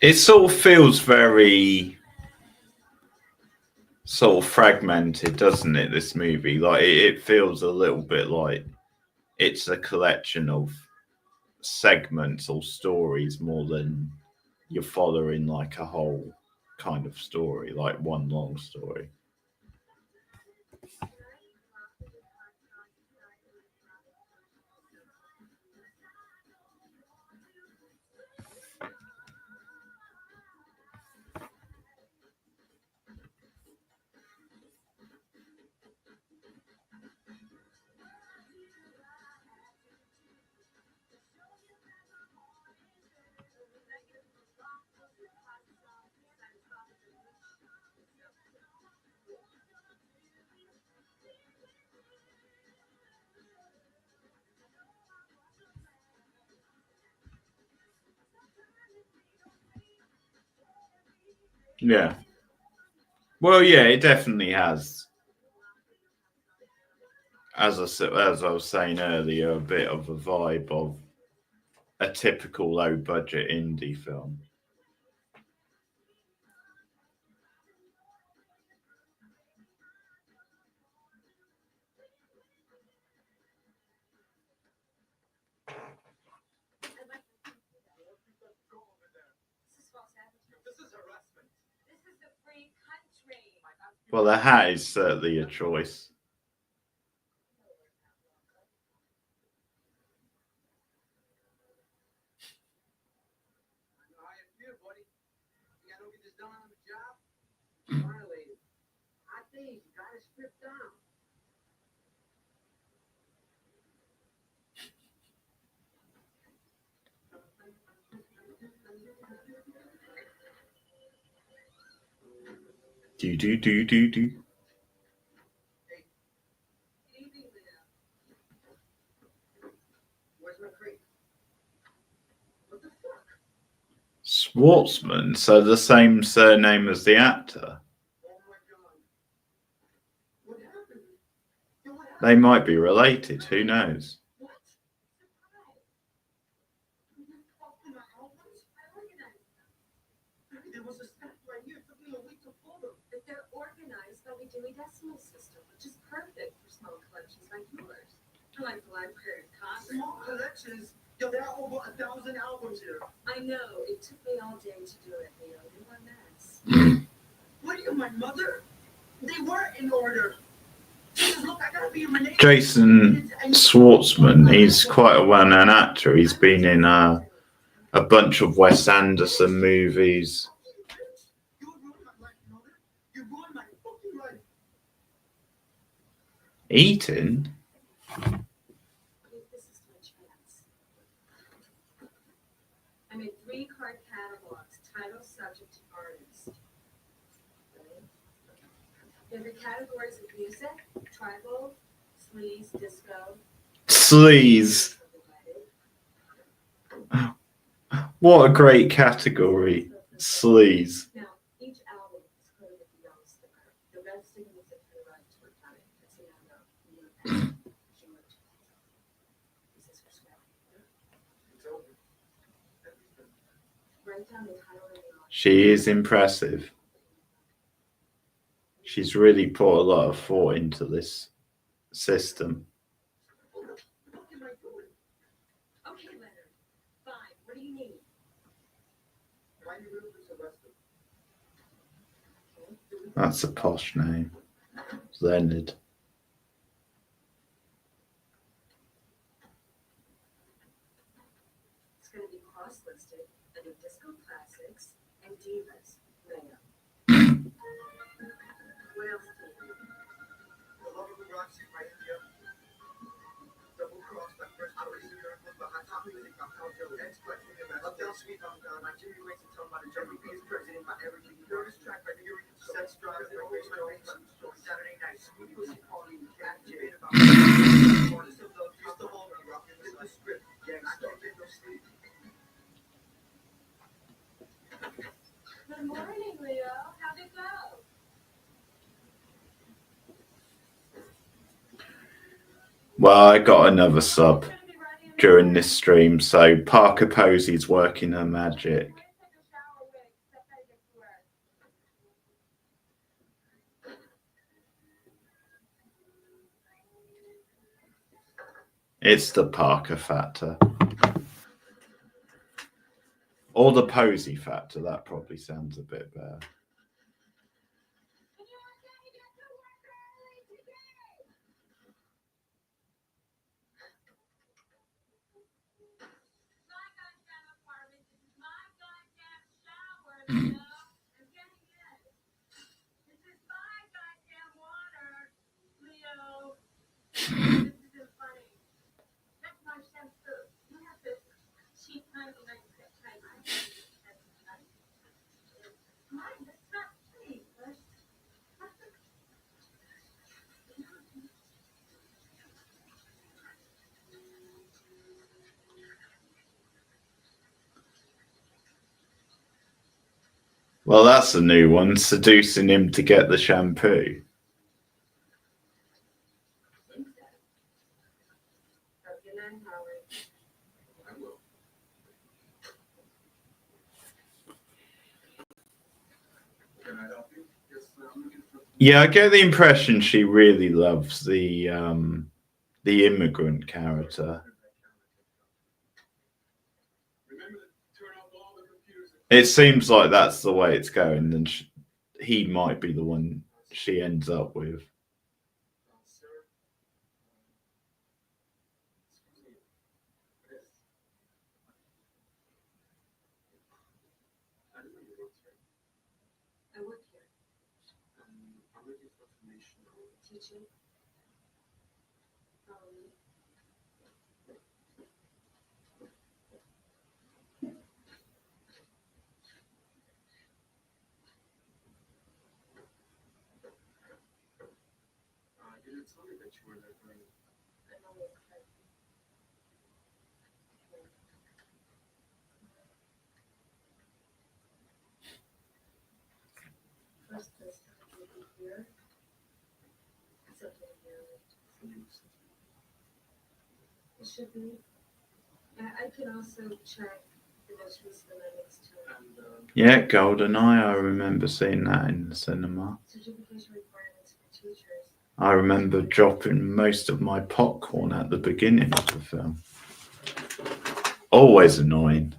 It sort of feels very sort of fragmented, doesn't it? This movie, like it feels a little bit like it's a collection of segments or stories more than you're following like a whole kind of story, like one long story. Yeah. Well, yeah, it definitely has. As I was saying earlier, a bit of a vibe of a typical low budget indie film. This is harassment. This is a free country. Well, the hat is certainly a choice. I know how you feel, buddy. You gotta get this done on the job. Violated. Hot days, you gotta strip down. Do. Good evening, Leah. Where's my crate? What the fuck? Schwartzman, so the same surname as the actor. Oh my god. What happened? Yo, what happened? They might be related. Who knows? What? You fucked in my albums? I organized them. There was a stack right here. It took me a week to pull them. If they're organized, they'll be Dewey Decimal System, which is perfect for small collections like yours. For like the Library of Congress. Small collections? Yo, there are over 1,000 albums here. I know. It took me all day to do it, Leo. You're a mess. What are you, my mother? They were in order. Jesus, look, I gotta be in my name. Jason Schwartzman, he's quite a well-known actor. He's been in a bunch of Wes Anderson movies. You ruined my life, mother. You ruined my fucking life. Eaton? This is my chance. I made 3 card catalogs, title, subject, artist. Every categories of music, tribal, sleaze, disco. Sleaze. What a great category. Sleaze. Now, each album is coded with a yellow sticker. The red sticker means that your rights were done. It's a no. This is for scrap. It's over. Write down the title and the author. She is impressive. She's really put a lot of thought into this system. What the fuck am I doing? Okay, Leonard. Fine. What do you need? Why are you really Sylvester? That's a posh name. Leonard. It's going to be cross-listed under disco classics and divas. Leo. What else do you need? The love of Roxy right here. Double cross, my first place in Europe was behind top music, I'm out there. Next question, Uptown Sweet, I'm gone. Nigeria waits to tell my Jeremy B is president, my everything. Nervous track, right here, sex drives, and always my face. Saturday night, sweet pussy calling, cat jib, about morning, still love, you still hold me, rocking with the script. Yeah, I can't get no sleep. Good morning, Leo. How'd it go? Well, I got another sub during this stream, so Parker Posey's working her magic. It's the Parker factor. Or the Posey factor, that probably sounds a bit better. Well, that's a new one, seducing him to get the shampoo. Yeah, I get the impression she really loves the immigrant character. It seems like that's the way it's going, and he might be the one she ends up with. I work here. I'm looking for information on teaching. You didn't tell me that you were there for me. I'm always there. First place to be here. Something here. It should be. I can also check the most recent amendments to it. Yeah, GoldenEye. I remember seeing that in the cinema. Certification requirements for teachers. I remember dropping most of my popcorn at the beginning of the film. Always annoying.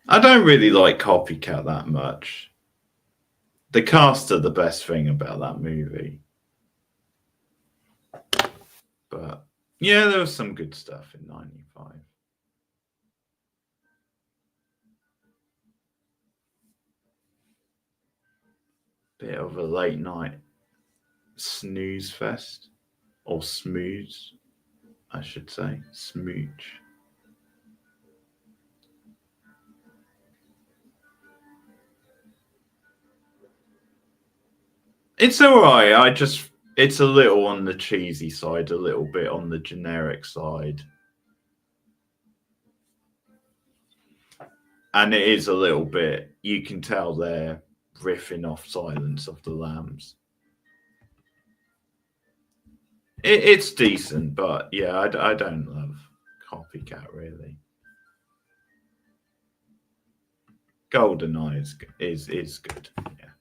I don't really like Copycat that much. The cast are the best thing about that movie. But yeah, there was some good stuff in 95. Bit of a late night snooze fest. Or smooze, I should say. Smooch. It's alright. It's a little on the cheesy side, a little bit on the generic side. And it is a little bit, you can tell they're riffing off Silence of the Lambs. It's decent, but yeah, I don't love Copycat really. GoldenEye is good, yeah.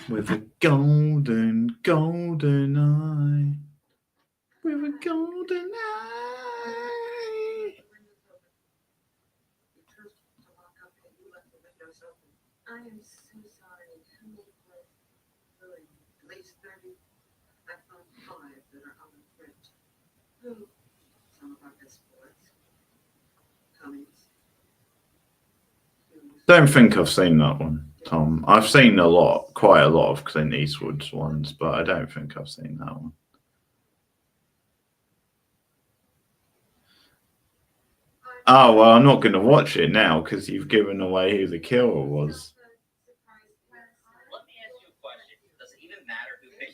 With a golden eye. With a golden eye. I am so sorry. How many was ruined? At least 30. I found 5 that are out of print. Who? Some of our best boys. Cummings. Don't think I've seen that one, Tom. I've seen quite a lot of Clint Eastwood's ones, but I don't think I've seen that one. Oh, well, I'm not going to watch it now because you've given away who the killer was.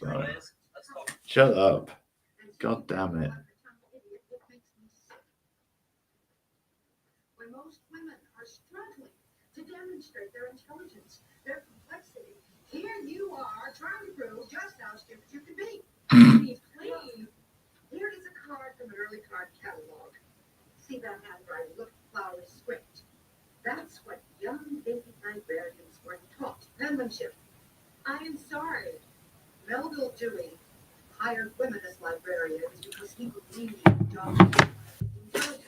Sorry. Shut up. God damn it. When most women are struggling to demonstrate their intelligence, their complexity, here you are trying to prove just how stupid you can be. Please. Here is a card from an early card catalog. See that handwriting? Look at the flowery script. That's what young baby librarians were taught. Penmanship. I am sorry. Melville Dewey hired women as librarians because he believed dominant intelligence.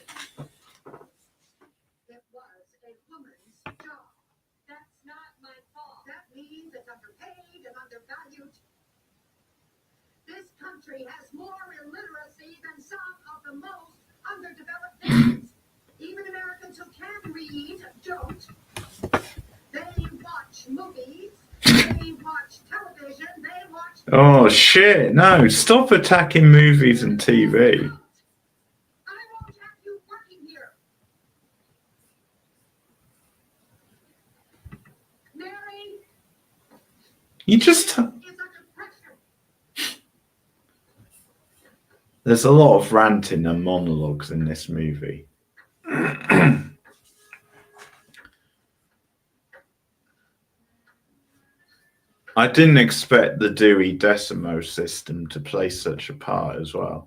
It was a woman's job. That's not my fault. That means it's underpaid and undervalued. This country has more illiteracy than some of the most underdeveloped nations. Even Americans who can read don't. They watch movies, they watch television, they watch... Oh, shit. No, stop attacking movies and TV. I won't have you working here. Mary You just... is under pressure. There's a lot of ranting and monologues in this movie. I didn't expect the Dewey Decimal System to play such a part as well.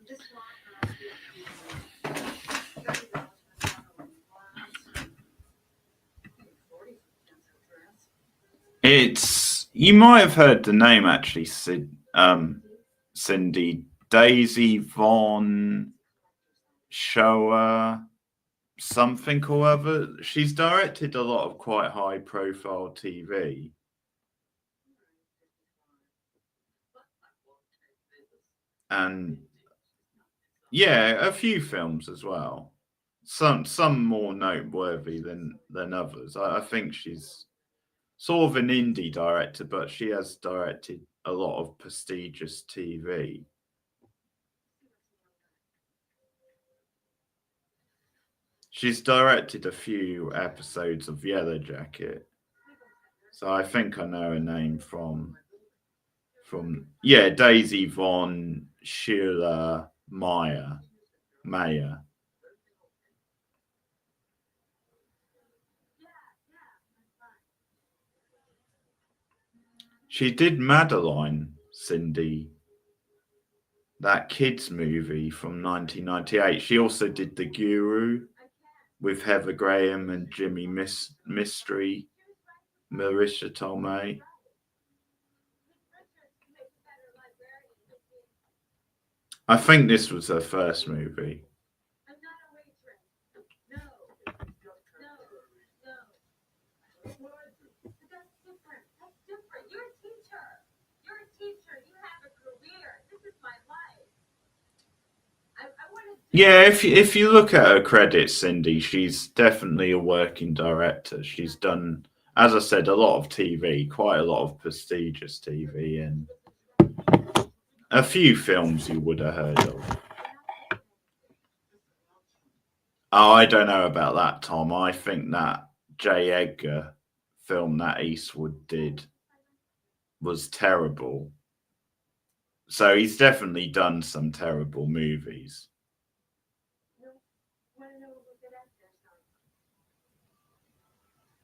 Just It's... You might have heard the name, actually, Cindy. Daisy Von Shower something or other. She's directed a lot of quite high-profile TV. And yeah, a few films as well. Some more noteworthy than others. I think she's sort of an indie director, but she has directed a lot of prestigious TV. She's directed a few episodes of Yellow Jacket, so I think I know her name from yeah, Daisy Von Schuyler Mayer. She did Madeline, Cindy, that kids movie from 1998. She also did The Guru with Heather Graham and Jimmy Mystery, Marisha Tomei. I think this was her first movie. I'm not a waitress. No. But that's different. That's different. You're a teacher. You're a teacher. You have a career. This is my life. I want to... Yeah, if you look at her credits, Cindy, she's definitely a working director. She's done, as I said, a lot of TV, quite a lot of prestigious TV, and a few films you would have heard of. Oh, I don't know about that, Tom. I think that J. Edgar film that Eastwood did was terrible. So he's definitely done some terrible movies. Want to know what we're good at? There's not.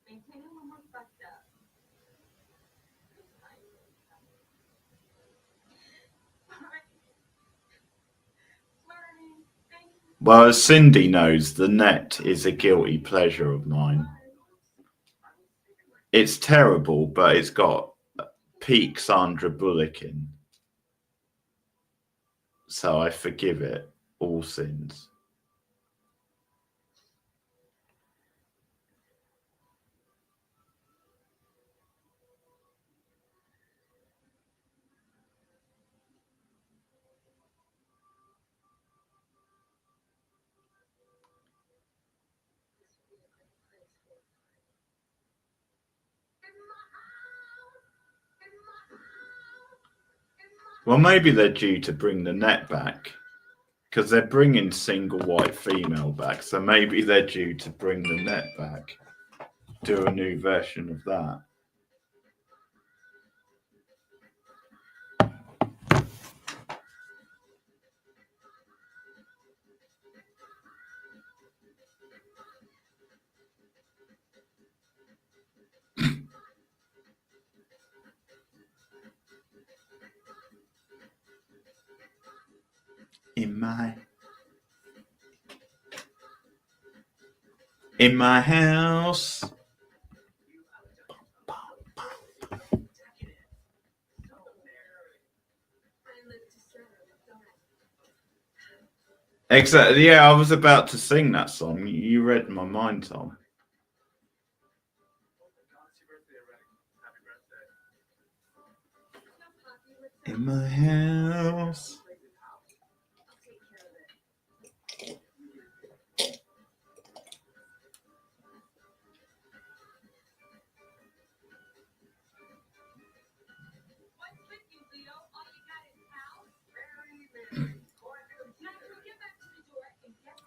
Maintaining when we're fucked up. Learning. Thank you. Well, as Cindy knows, The Net is a guilty pleasure of mine. It's terrible, but it's got peak Sandra Bullock in. So I forgive it all sins. Well, maybe they're due to bring the net back because they're bringing single white female back. So maybe they're due to bring the net back, do a new version of that. In my house. Exactly. Yeah, I was about to sing that song. You read my mind, Tom. In my house.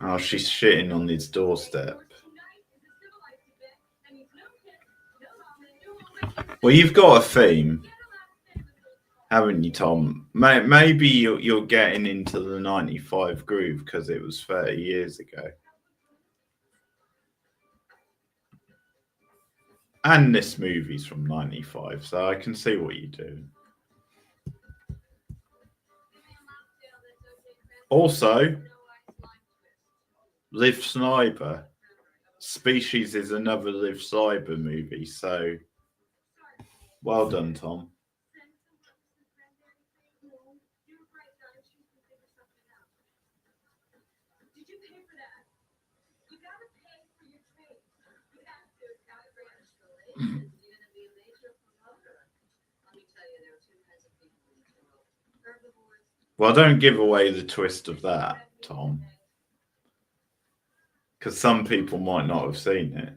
Oh, she's shitting on his doorstep. Well, you've got a theme, haven't you, Tom? Maybe you're getting into the 95 groove because it was 30 years ago. And this movie's from 95, so I can see what you're doing. Also, Liv Sniper. Species is another Liv Sniper movie, so well done, Tom. Well, don't give away the twist of that, Tom, because some people might not have seen it.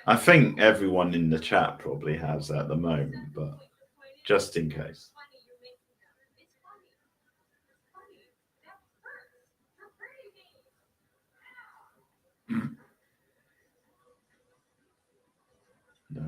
I think everyone in the chat probably has at the moment, but just in case. No.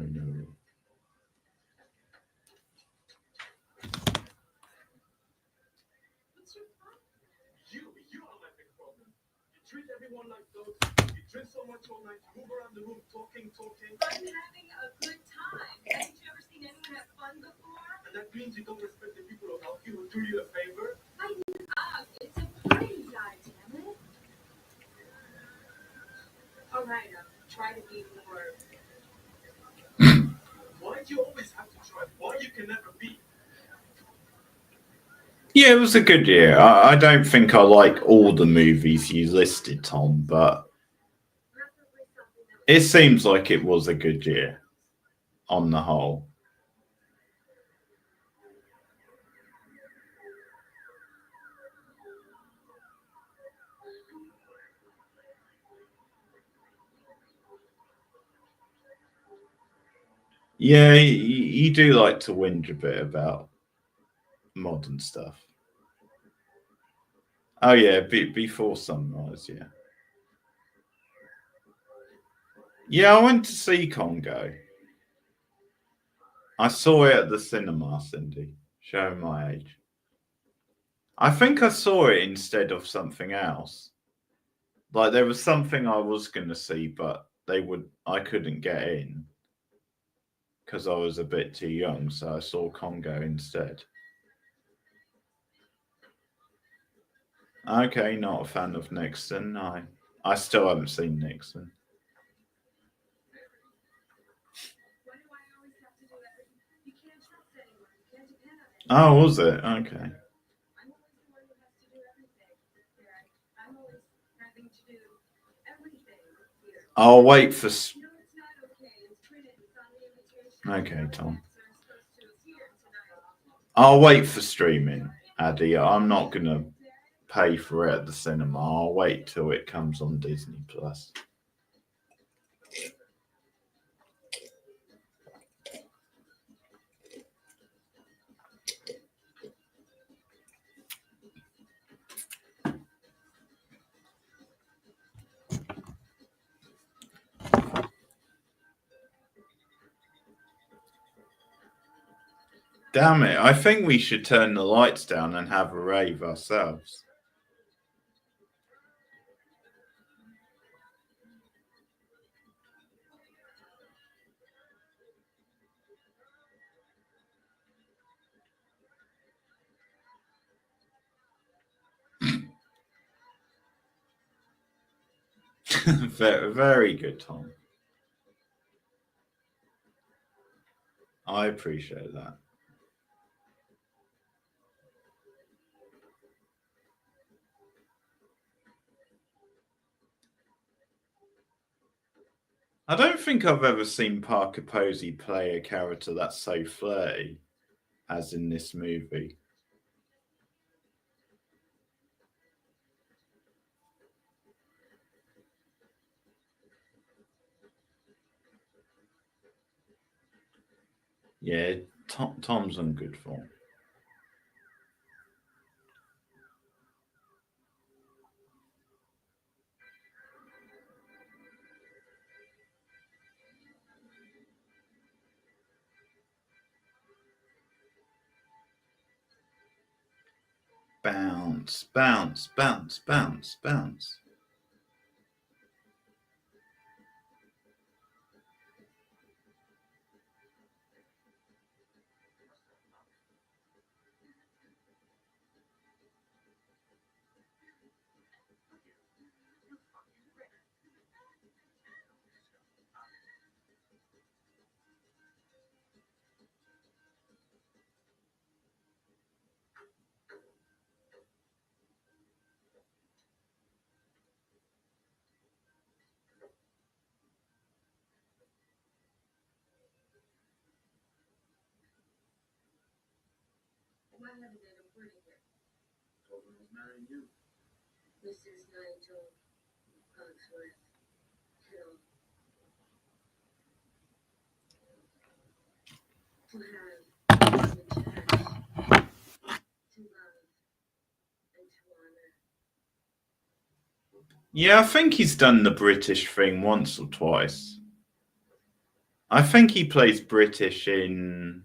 You are my big problem. You treat everyone like dogs. You drink so much all night. You move around the room talking. I'm having a good time. Haven't you ever seen anyone have fun before? And that means you don't respect the people who help you, who do you a favor? It's a party, goddammit. All right, try to be more. Why do you always have to try? Why you can never be? Yeah, it was a good year. I don't think I like all the movies you listed, Tom, but it seems like it was a good year on the whole. Yeah, you do like to whinge a bit about modern stuff. Oh yeah, before sunrise, yeah. Yeah, I went to see Congo. I saw it at the cinema, Cindy, showing my age. I think I saw it instead of something else. Like there was something I was gonna see, but I couldn't get in because I was a bit too young, so I saw Congo instead. Okay, not a fan of Nixon. I still haven't seen Nixon. Oh, was it? Okay. I'll wait for. Okay, Tom. I'll wait for streaming, Addy. I'm not gonna pay for it at the cinema. I'll wait till it comes on Disney Plus. Damn it, I think we should turn the lights down and have a rave ourselves. Very, very good, Tom. I appreciate that. I don't think I've ever seen Parker Posey play a character that's so flirty as in this movie. Yeah, Tom's on good form. Bounce, bounce, bounce, bounce, bounce. Why haven't they been pretty here? Told him I was marrying you. Mrs. Nigel Cogsworth Hill. To have, and to have, to love, and to honor. Yeah, I think he's done the British thing once or twice. I think he plays British in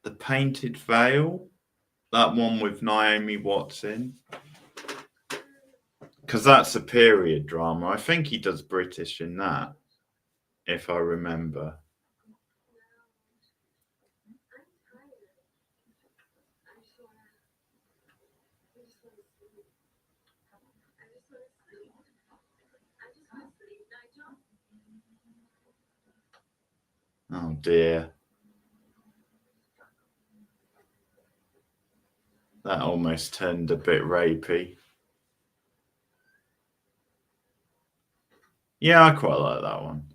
The Painted Veil, that one with Naomi Watts in. Because that's a period drama. I think he does British in that, if I remember. Oh dear. That almost turned a bit rapey. Yeah, I quite like that one.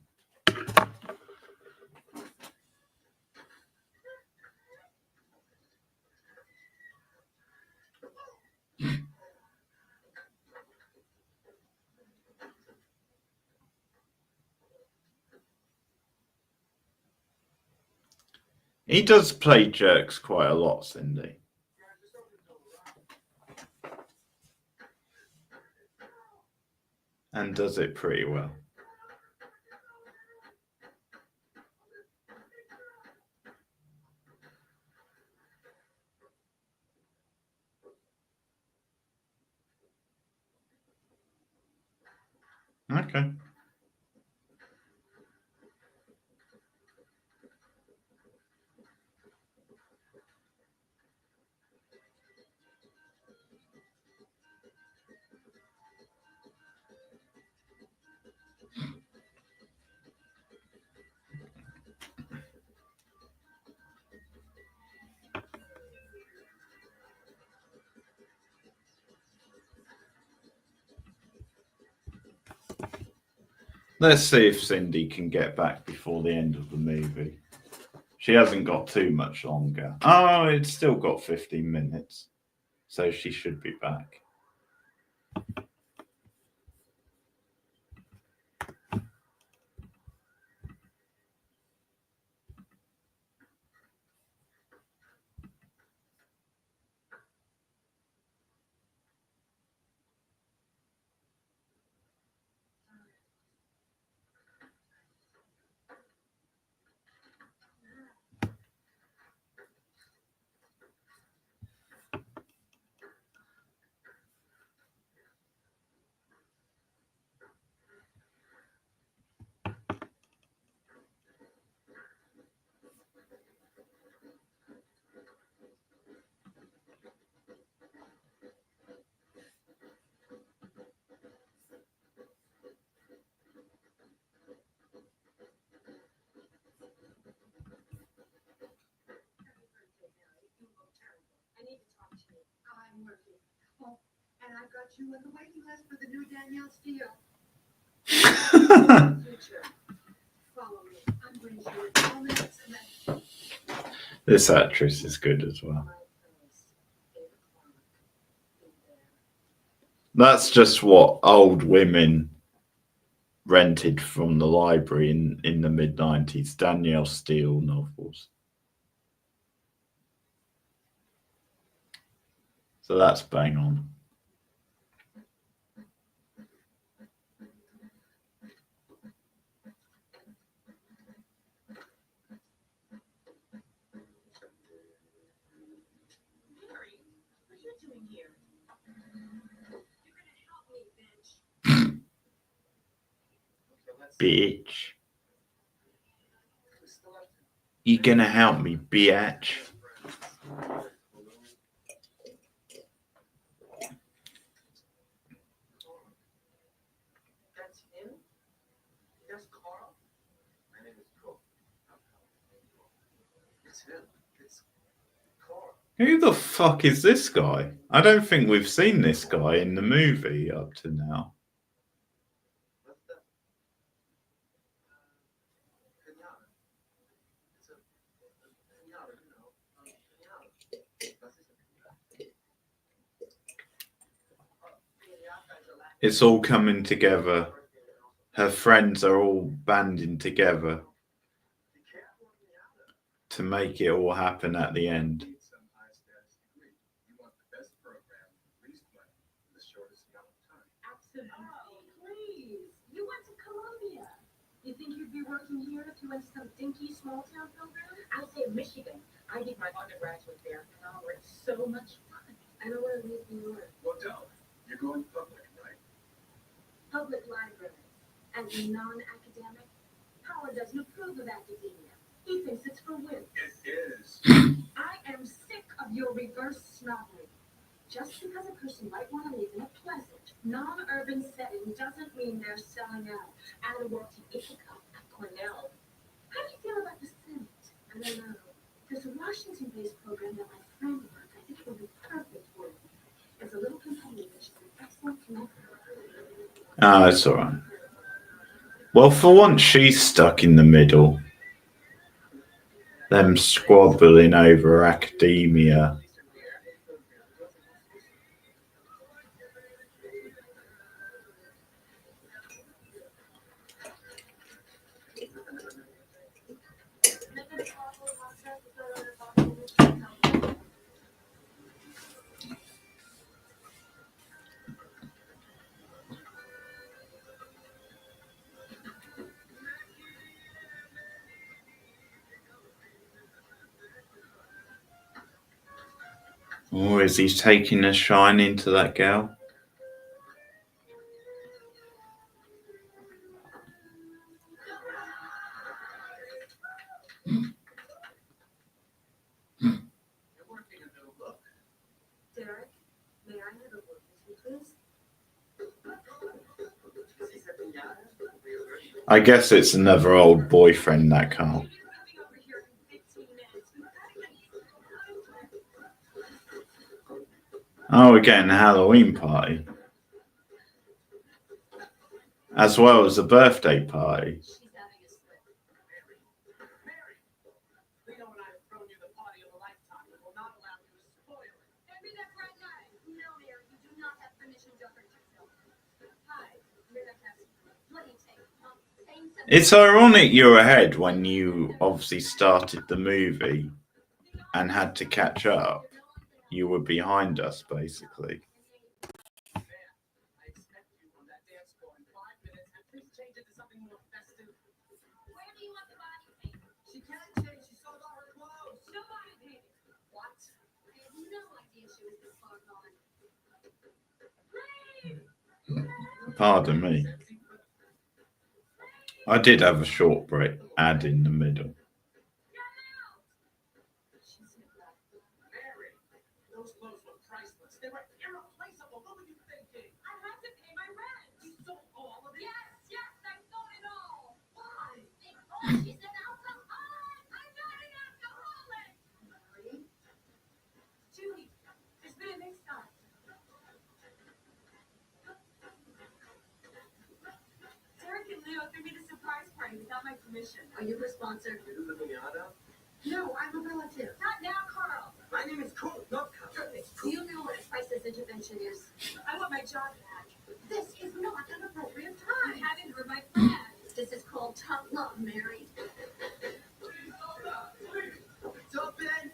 He does play jerks quite a lot, Cindy. And does it pretty well. Okay. Let's see if Cindy can get back before the end of the movie. She hasn't got too much longer. Oh, it's still got 15 minutes. So she should be back. you on the waiting list for the new Danielle Steele. Future. Follow me. I'm going to show you all minutes and then This actress is good as well. my place. 8 o'clock. Be there. That's just what old women rented from the library in the mid-90s. Danielle Steele novels. So that's bang on. Mary, what are you doing here? You're gonna help me, bitch. Okay, let's Bitch. we still have to. You gonna help me, bitch? That's him? That's Carl? My name is Cook. It's him. It's Carl. Who the fuck is this guy? I don't think we've seen this guy in the movie up to now. What's the Kenyatta? It's a Kenyatta, you know. Kenyatta. That's his It's all coming together. Her friends are all banding together to make it all happen at the end. some high status degree. You want the best program, least money, the shortest amount of time. Absolutely. Please. You went to Columbia. You think you'd be working here if you went to some dinky small town program? I say Michigan. I did my undergraduate there. Oh, it's so much fun. I don't want to leave New York. Well, don't. You're going public, right? Public libraries. As a non-academic, Howard doesn't approve of academia. He thinks it's for wimps. It is. I am sick of your reverse snobbery. Just because a person might want to live in a pleasant, non-urban setting doesn't mean they're selling out. Anna worked in Ithaca at Cornell. How do you feel about the Senate? I don't know. There's a Washington-based program that my friend runs. I think it would be perfect for you. It's a little competitive, but she's an excellent connector. Ah, it's alright. Well, for once, she's stuck in the middle. Them squabbling over academia. Or is he taking a shine into that girl? You're working a new look. Derek, may I have a word with you, please? She said Kenyatta. I guess it's another old boyfriend that can't. Oh, we're getting a Halloween party. As well as a birthday party. She's having a slip. Mary, Leo and I have thrown you the party of a lifetime and will not allow you to spoil it. Hand me that bright light. No, Mary, you do not have permission to hurt yourself. Hi, Mirna Cassidy. Bloody tape. It's ironic you're ahead when you obviously started the movie and had to catch up. You were behind us, basically. I expect you on that dance floor in 5 minutes, and please change it to something more festive. Where do you want the body paint? She can't change. She sold all her clothes. No body paint. What? I had no idea she was this far gone. Pardon me. I did have a short break ad in the middle. Mary, those clothes were priceless. They were irreplaceable. What were you thinking? I had to pay my rent. You sold all of it? Yes, I sold it all. Why? Because she's an alcoholic. I'm not an alcoholic. Mary? Julie, there's been a mix-up. party without my permission. Are you her sponsor? You live in Yada? No, I'm a relative. Not now, Carl. My name is Cole, not Carl. Do you know what a crisis intervention is? I want my job back. This is not an appropriate I time. haven't heard my plan. This is called tough love, Mary. So, Ben,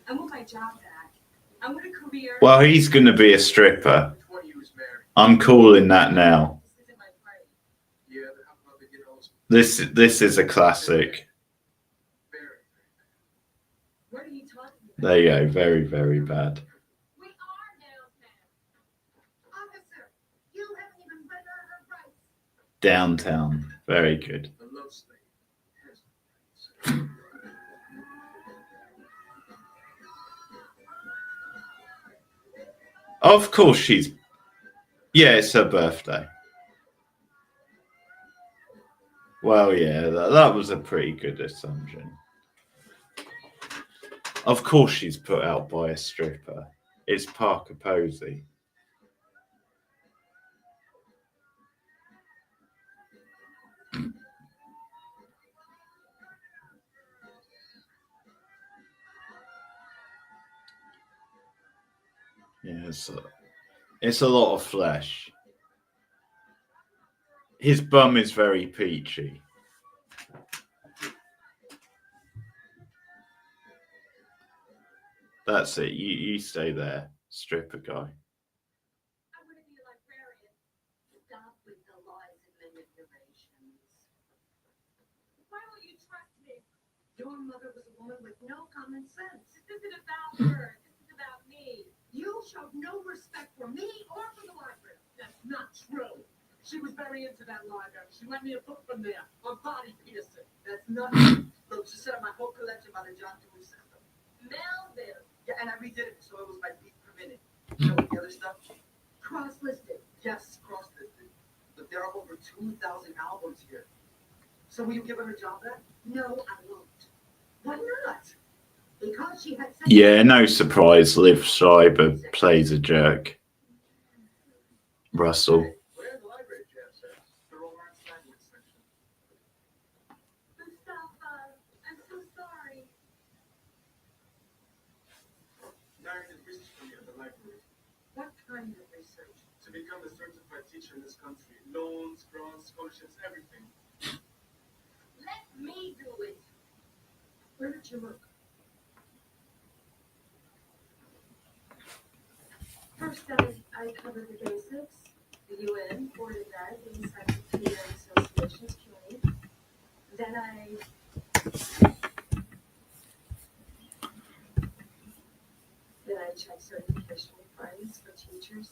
I want my job back. I want a career. Well, he's going to be a stripper. which one of you is married? I'm calling that now. This isn't my party. Yeah, but how about they get host? This is a classic. Very. What are you talking about? There you go. Very, very bad. We are downtown. Officer, you haven't even read her rights. Downtown. Very good. The love slave has no rights. Of course she's... Yeah, it's her birthday. Well, yeah, that was a pretty good assumption. Of course she's put out by a stripper. It's Parker Posey. Yeah, it's a lot of flesh. His bum is very peachy. That's it. You stay there, stripper guy. I want to be a librarian. Stop with the lies and manipulations. Why won't you trust me? Your mother was a woman with no common sense. This isn't about her. This is about me. You showed no respect for me or for the library. That's not true. She was very into that library. She lent me a book from there on body piercing. That's not true. Look, she set up my whole collection by the John Dewey system. Melville. Yeah, and I redid it so it was by beat per minute. You know what the other stuff? Cross-listed. Yes, cross-listed. But there are over 2,000 albums here. So will you give her job back? No, I won't. Why not? Because she had such Yeah, no surprise. Liv Schreiber plays a jerk. Russell. Where are the library jazz at? The romance language section. Mustafa, I'm so sorry. Mary did research for me at the library. What kind of research? To become a certified teacher in this country. Loans, grants, scholarships, everything. Let me do it. Where did you look? First, I covered the basics, the UN, Board of Ed, the Encyclopedia Association's community. Then I checked certification requirements for teachers,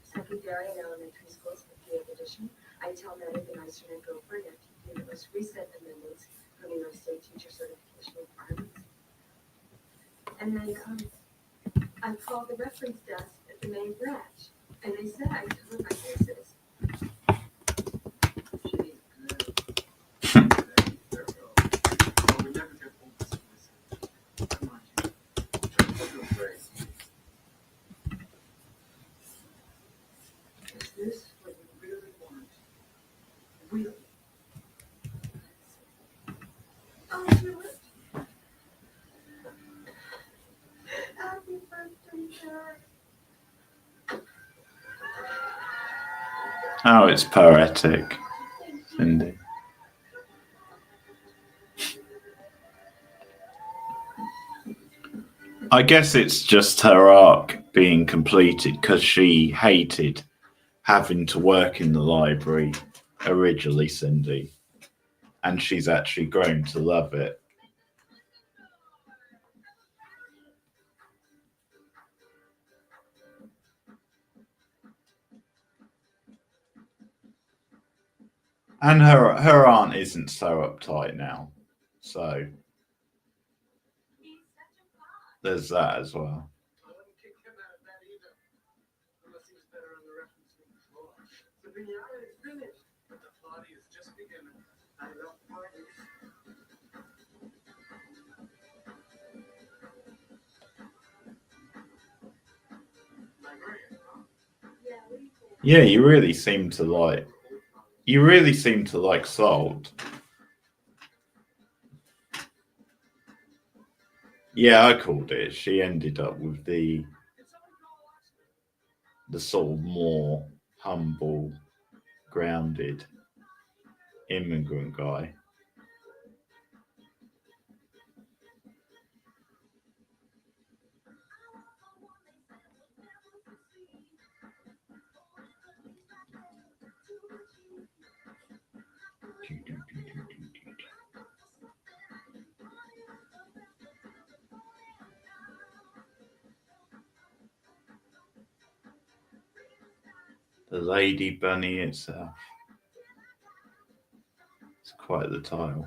secondary and elementary schools for the 8th edition. I tell Mary that I shouldn't go for it after the most recent amendments for New York State teacher certification requirements. And then I called the reference desk at the main branch, and they said I covered my bases. She's good. There we go. Well, we never get home to listen. Come on, Jim. Try to do a break. Is this what you really want? Really? I'll do it. Happy birthday, Jared. Oh, it's poetic, Cindy. I guess it's just her arc being completed because she hated having to work in the library originally, Cindy. And she's actually grown to love it. And her aunt isn't so uptight now. So He's such a boss. there's that as well. I wouldn't kick him out of that either. Unless he was better on the reference room floor. The pinata is finished, but the party is just beginning. I love parties. Librarian, huh? Yeah, what do you think? Yeah, you really seem to like You really seem to like Salt. Yeah, I called it. She ended up with the sort of more humble, grounded immigrant guy. The Lady Bunny itself. It's quite the title.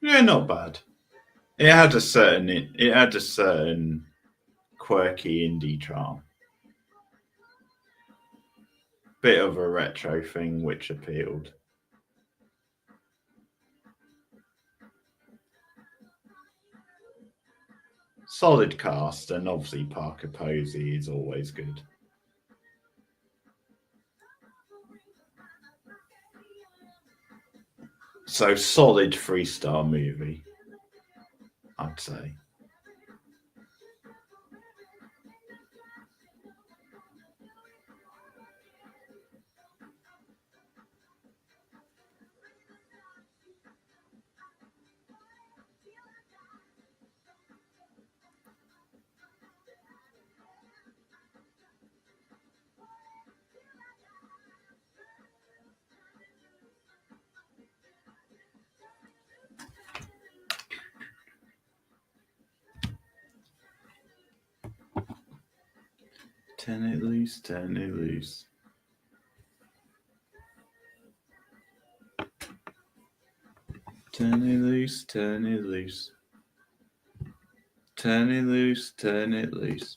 Yeah, not bad. It had a certain quirky indie charm. Bit of a retro thing which appealed. Solid cast, and obviously Parker Posey is always good. So solid 3-star movie, I'd say. Turn it loose, turn it loose. Turn it loose, turn it loose. Turn it loose, turn it loose.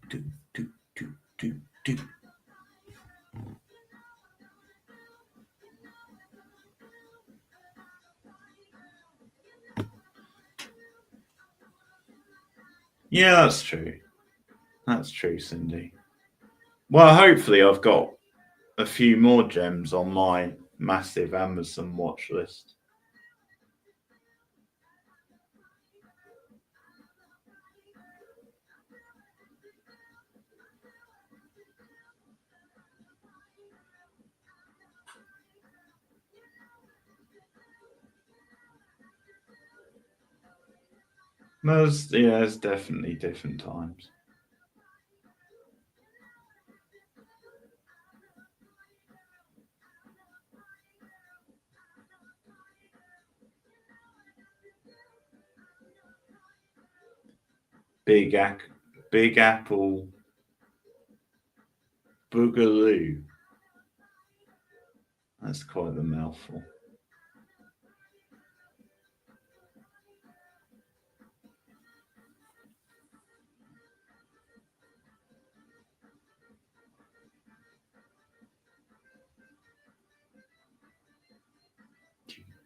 Do, do, do, do, do. Yeah, that's true. That's true, Cindy. Well, hopefully I've got a few more gems on my massive Amazon watch list. There's definitely different times. Big Apple Boogaloo. That's quite the mouthful.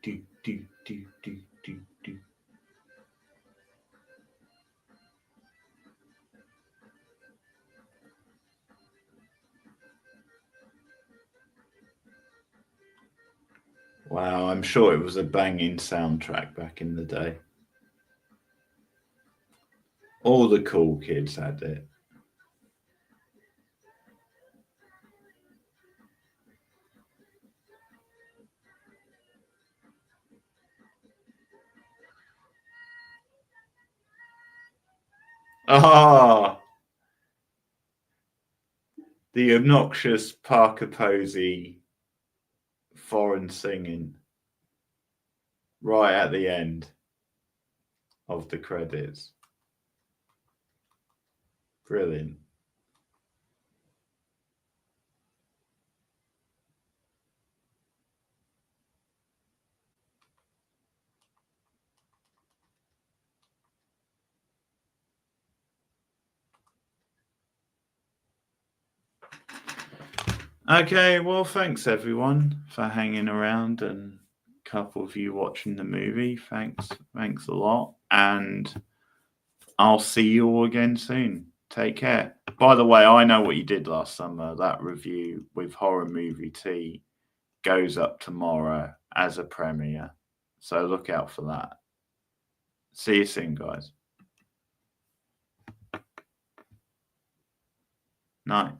Do, do, do, do, do, do. Wow, I'm sure it was a banging soundtrack back in the day. All the cool kids had it. Ah, the obnoxious Parker Posey foreign singing right at the end of the credits. Brilliant. Okay, well, thanks everyone for hanging around, and a couple of you watching the movie. Thanks a lot, and I'll see you all again soon. Take care. By the way, I know what you did last summer. That review with Horror Movie Tea goes up tomorrow as a premiere, so look out for that. See you soon, guys. Night.